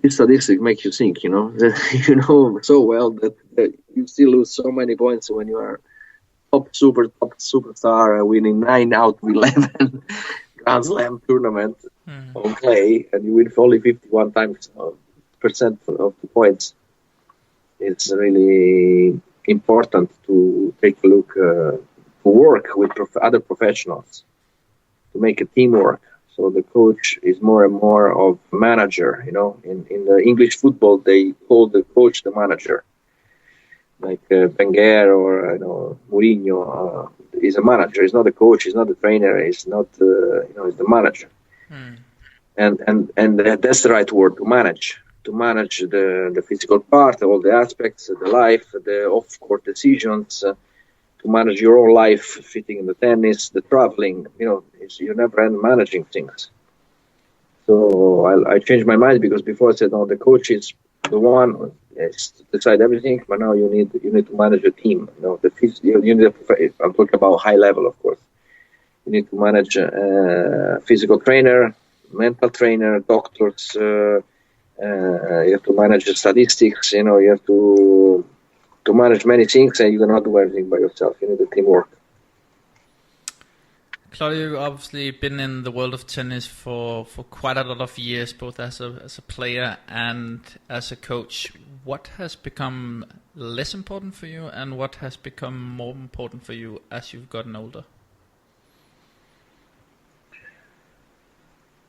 This statistic makes you think, that you know so well that you still lose so many points when you are top superstar, winning 9 out of 11 Grand Slam tournament on clay, and you win only 51% of the points. It's really important to take a look, to work with other professionals, to make a teamwork. So the coach is more and more of manager. In the English football, they call the coach the manager. Like Wenger or Mourinho is a manager. He's not a coach. He's not a trainer. He's not. He's the manager. And that's the right word, to manage. To manage the physical part, all the aspects, the life, the off-court decisions. To manage your own life, fitting in the tennis, the traveling. You never end managing things. So I changed my mind, because before I said, no, the coach is the one to decide everything, but now you need to manage a team. I'm talking about high level, of course. You need to manage a physical trainer, mental trainer, doctors. You have to manage the statistics. You have to manage many things, and you cannot do everything by yourself. You need a teamwork. Claudio, you've obviously been in the world of tennis for quite a lot of years, both as a player and as a coach. What has become less important for you, and what has become more important for you as you've gotten older?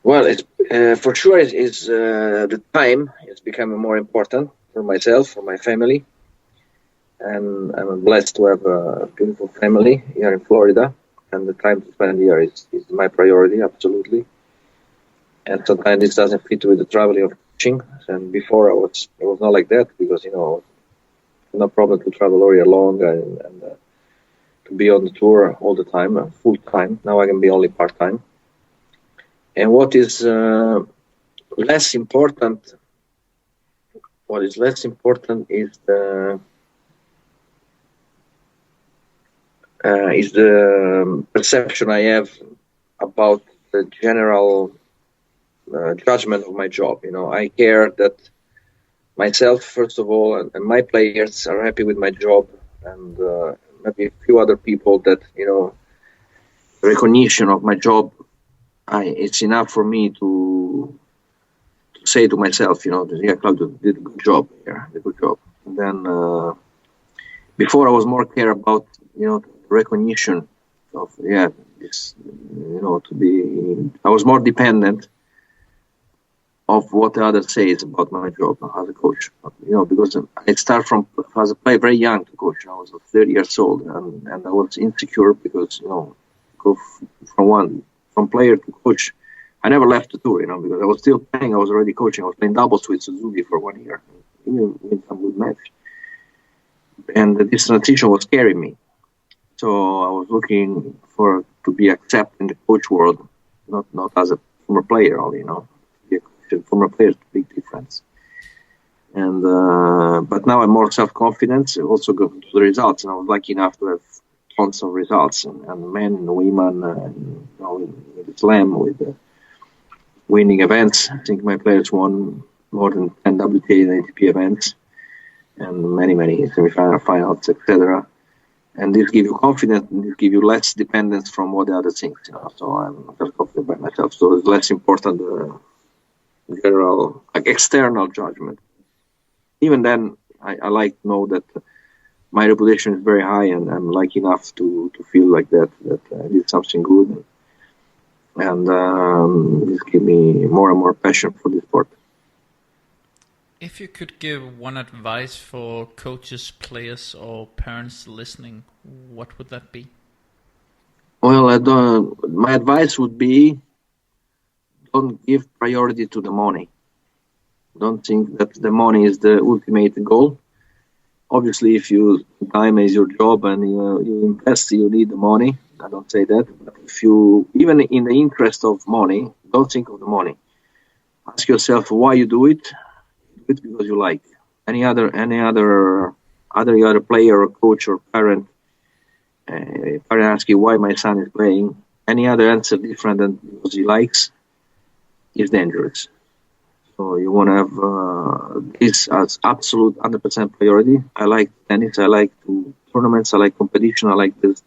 Well, it's for sure is the time is becoming more important for myself, for my family, and I'm blessed to have a beautiful family here in Florida. And the time to spend here is my priority, absolutely. And sometimes this doesn't fit with the traveling of coaching. And before it was not like that, because no problem to travel all year long and to be on the tour all the time, full time. Now I can be only part time. And what is less important? What is less important is the perception I have about the general judgment of my job. I care that myself, first of all, and my players are happy with my job, and maybe a few other people that, recognition of my job, it's enough for me to say to myself, Claudio did a good job here, did a good job. And then before I was more care about, recognition of this, to be. I was more dependent of what the other says about my job as a coach. Because I start from as a player very young to coach. I was 30 years old, and I was insecure because go from player to coach. I never left the tour, because I was still playing. I was already coaching. I was playing doubles with Suzuki for 1 year, even with some good match. And this transition was scaring me. So I was looking to be accepted in the coach world, not as a former player only, To be a former player is a big difference. And but now I'm more self-confident. Also go to the results, and I was lucky enough to have tons of results, and men and women, with the slam, with winning events. I think my players won more than 10 WTA and ATP events, and many semi-final, finals, etc. And this gives you confidence, and this gives you less dependence from what the other things. So I'm just confident by myself. So it's less important general, like external judgment. Even then, I like to know that my reputation is very high, and I'm lucky enough to feel like that I did something good, and this gives me more and more passion for the sport. If you could give one advice for coaches, players, or parents listening, what would that be? Well, my advice would be, don't give priority to the money. Don't think that the money is the ultimate goal. Obviously, if time is your job and you invest, you need the money. I don't say that. But if you, even in the interest of money, don't think of the money. Ask yourself why you do it. Do it because you like. Any other player or coach or parent, if I ask you why my son is playing, any other answer different than because he likes is dangerous. So you want to have this as absolute 100% priority. I like tennis. I like tournaments. I like competition. I like this.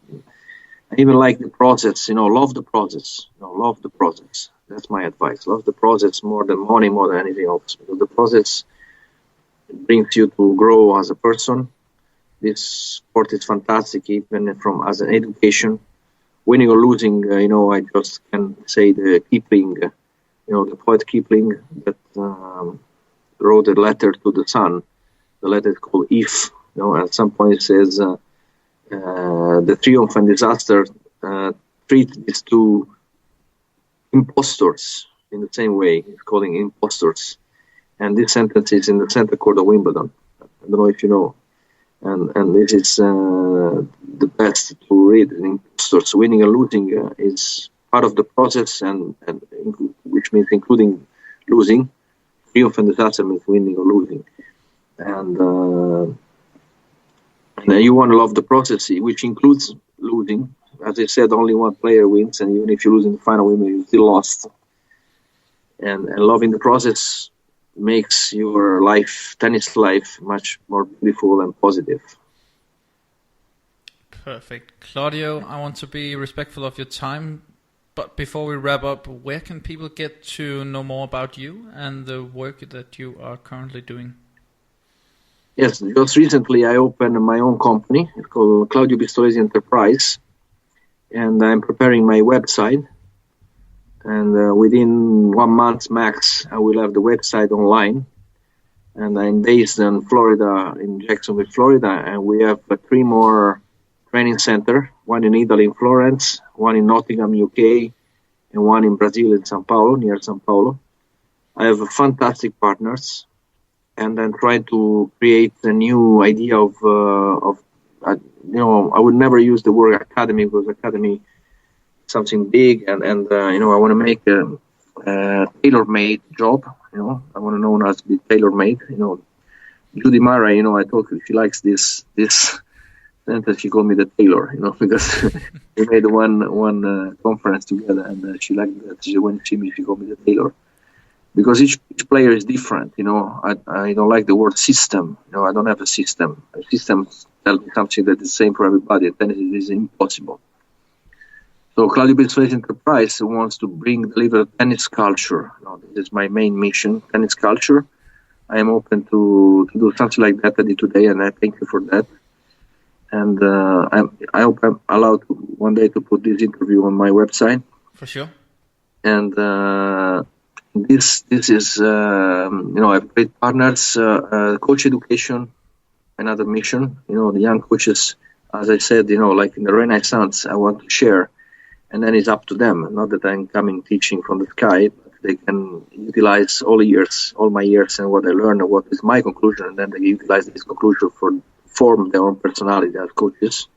I even like the process. Love the process. Love the process. That's my advice. Love the process more than money, more than anything else. Because the process brings you to grow as a person. This sport is fantastic, even from as an education. Winning or losing, I just can say the Kipling. The poet Kipling that wrote a letter to the sun. The letter is called If. At some point it says the triumph and disaster treat these two impostors in the same way. He's calling impostors. And this sentence is in the center court of Wimbledon. I don't know if you know. And this is the best to read. Impostors, winning and losing is part of the process, and which means including losing. Triumph and disaster means winning or losing. And you want to love the process, which includes losing. As I said, only one player wins, and even if you lose in the final win, you still lost. And loving the process makes your tennis life, much more beautiful and positive. Perfect. Claudio, I want to be respectful of your time. But before we wrap up, where can people get to know more about you and the work that you are currently doing? Yes, just recently I opened my own company. It's called Claudio Pistolesi Enterprise. And I'm preparing my website. And within 1 month max, I will have the website online. And I'm based in Florida, in Jacksonville, Florida. And we have 3 more training centers, one in Italy, in Florence, one in Nottingham, UK, and one in Brazil, in São Paulo, near São Paulo. I have fantastic partners, and I'm trying to create a new idea of I would never use the word academy, because academy is something big, and I want to make a tailor-made job. I want to know as to be tailor-made. Judy Mara, I told her she likes this sentence. She called me the Tailor, because we made one conference together, and she liked that. When she see me, she called me the Tailor, because each player is different. I don't like the word system. I don't have a system. A system tells me something that is the same for everybody, and then it is impossible. So Claudio Pistolesi Enterprise wants to deliver tennis culture. This is my main mission, tennis culture. I am open to do something like that I did today, and I thank you for that. And I hope I'm allowed one day to put this interview on my website. For sure. And this is, I have great partners, coach education, another mission. The young coaches, as I said, like in the Renaissance, I want to share. And then it's up to them. Not that I'm coming teaching from the sky, but they can utilize all my years and what I learned and what is my conclusion, and then they utilize this conclusion for form their own personality as coaches.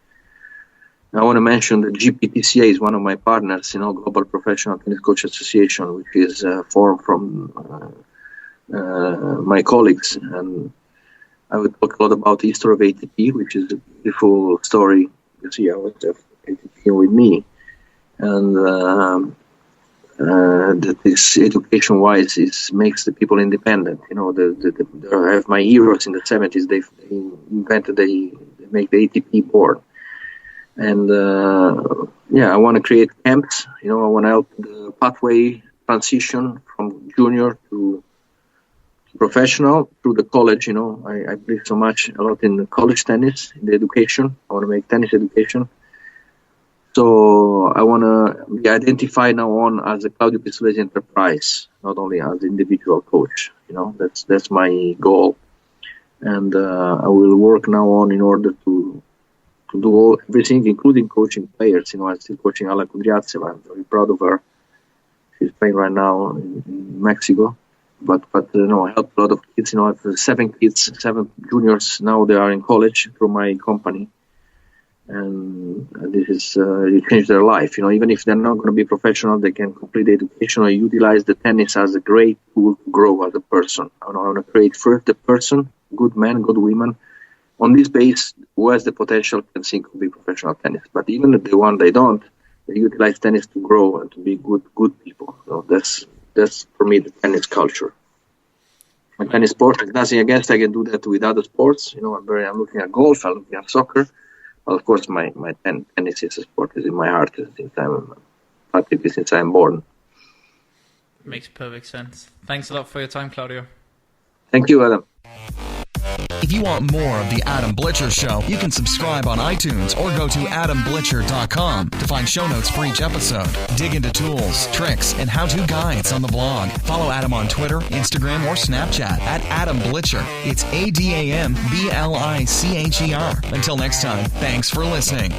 I want to mention that GPTCA is one of my partners, Global Professional Tennis Coach Association, which is formed from my colleagues. And I will talk a lot about the history of ATP, which is a beautiful story. You see, I was ATP with me. And that is education-wise makes the people independent. I have my heroes in the 70s. They invented they make the ATP board, and I want to create camps. I want to help the pathway transition from junior to professional through the college. I believe a lot in college tennis, in the education. I want to make tennis education. So I want to be identified now on as a Claudio Pistolesi enterprise, not only as an individual coach. That's my goal, and I will work now on in order to do everything, including coaching players. I'm still coaching Ala Kudryavtseva. I'm very proud of her. She's playing right now in Mexico. But I help a lot of kids. I have 7 juniors now. They are in college through my company. And this is you change their life. Even if they're not going to be professional, they can complete the education or utilize the tennis as a great tool to grow as a person. I want to create first the person, good men, good women. On this base, who has the potential can think to be professional tennis. But even if the one they don't, they utilize tennis to grow and to be good people. So that's for me the tennis culture. My tennis sport, there's nothing against. I can do that with other sports. I'm looking at golf. I'm looking at soccer. Well, of course, my tennis is a sport is in my heart since I'm born. Makes perfect sense. Thanks a lot for your time, Claudio. Thank you, Adam. If you want more of The Adam Blitzer Show, you can subscribe on iTunes or go to adamblitzer.com to find show notes for each episode. Dig into tools, tricks, and how-to guides on the blog. Follow Adam on Twitter, Instagram, or Snapchat at Adam Blitzer. It's ADAMBLICHER. Until next time, thanks for listening.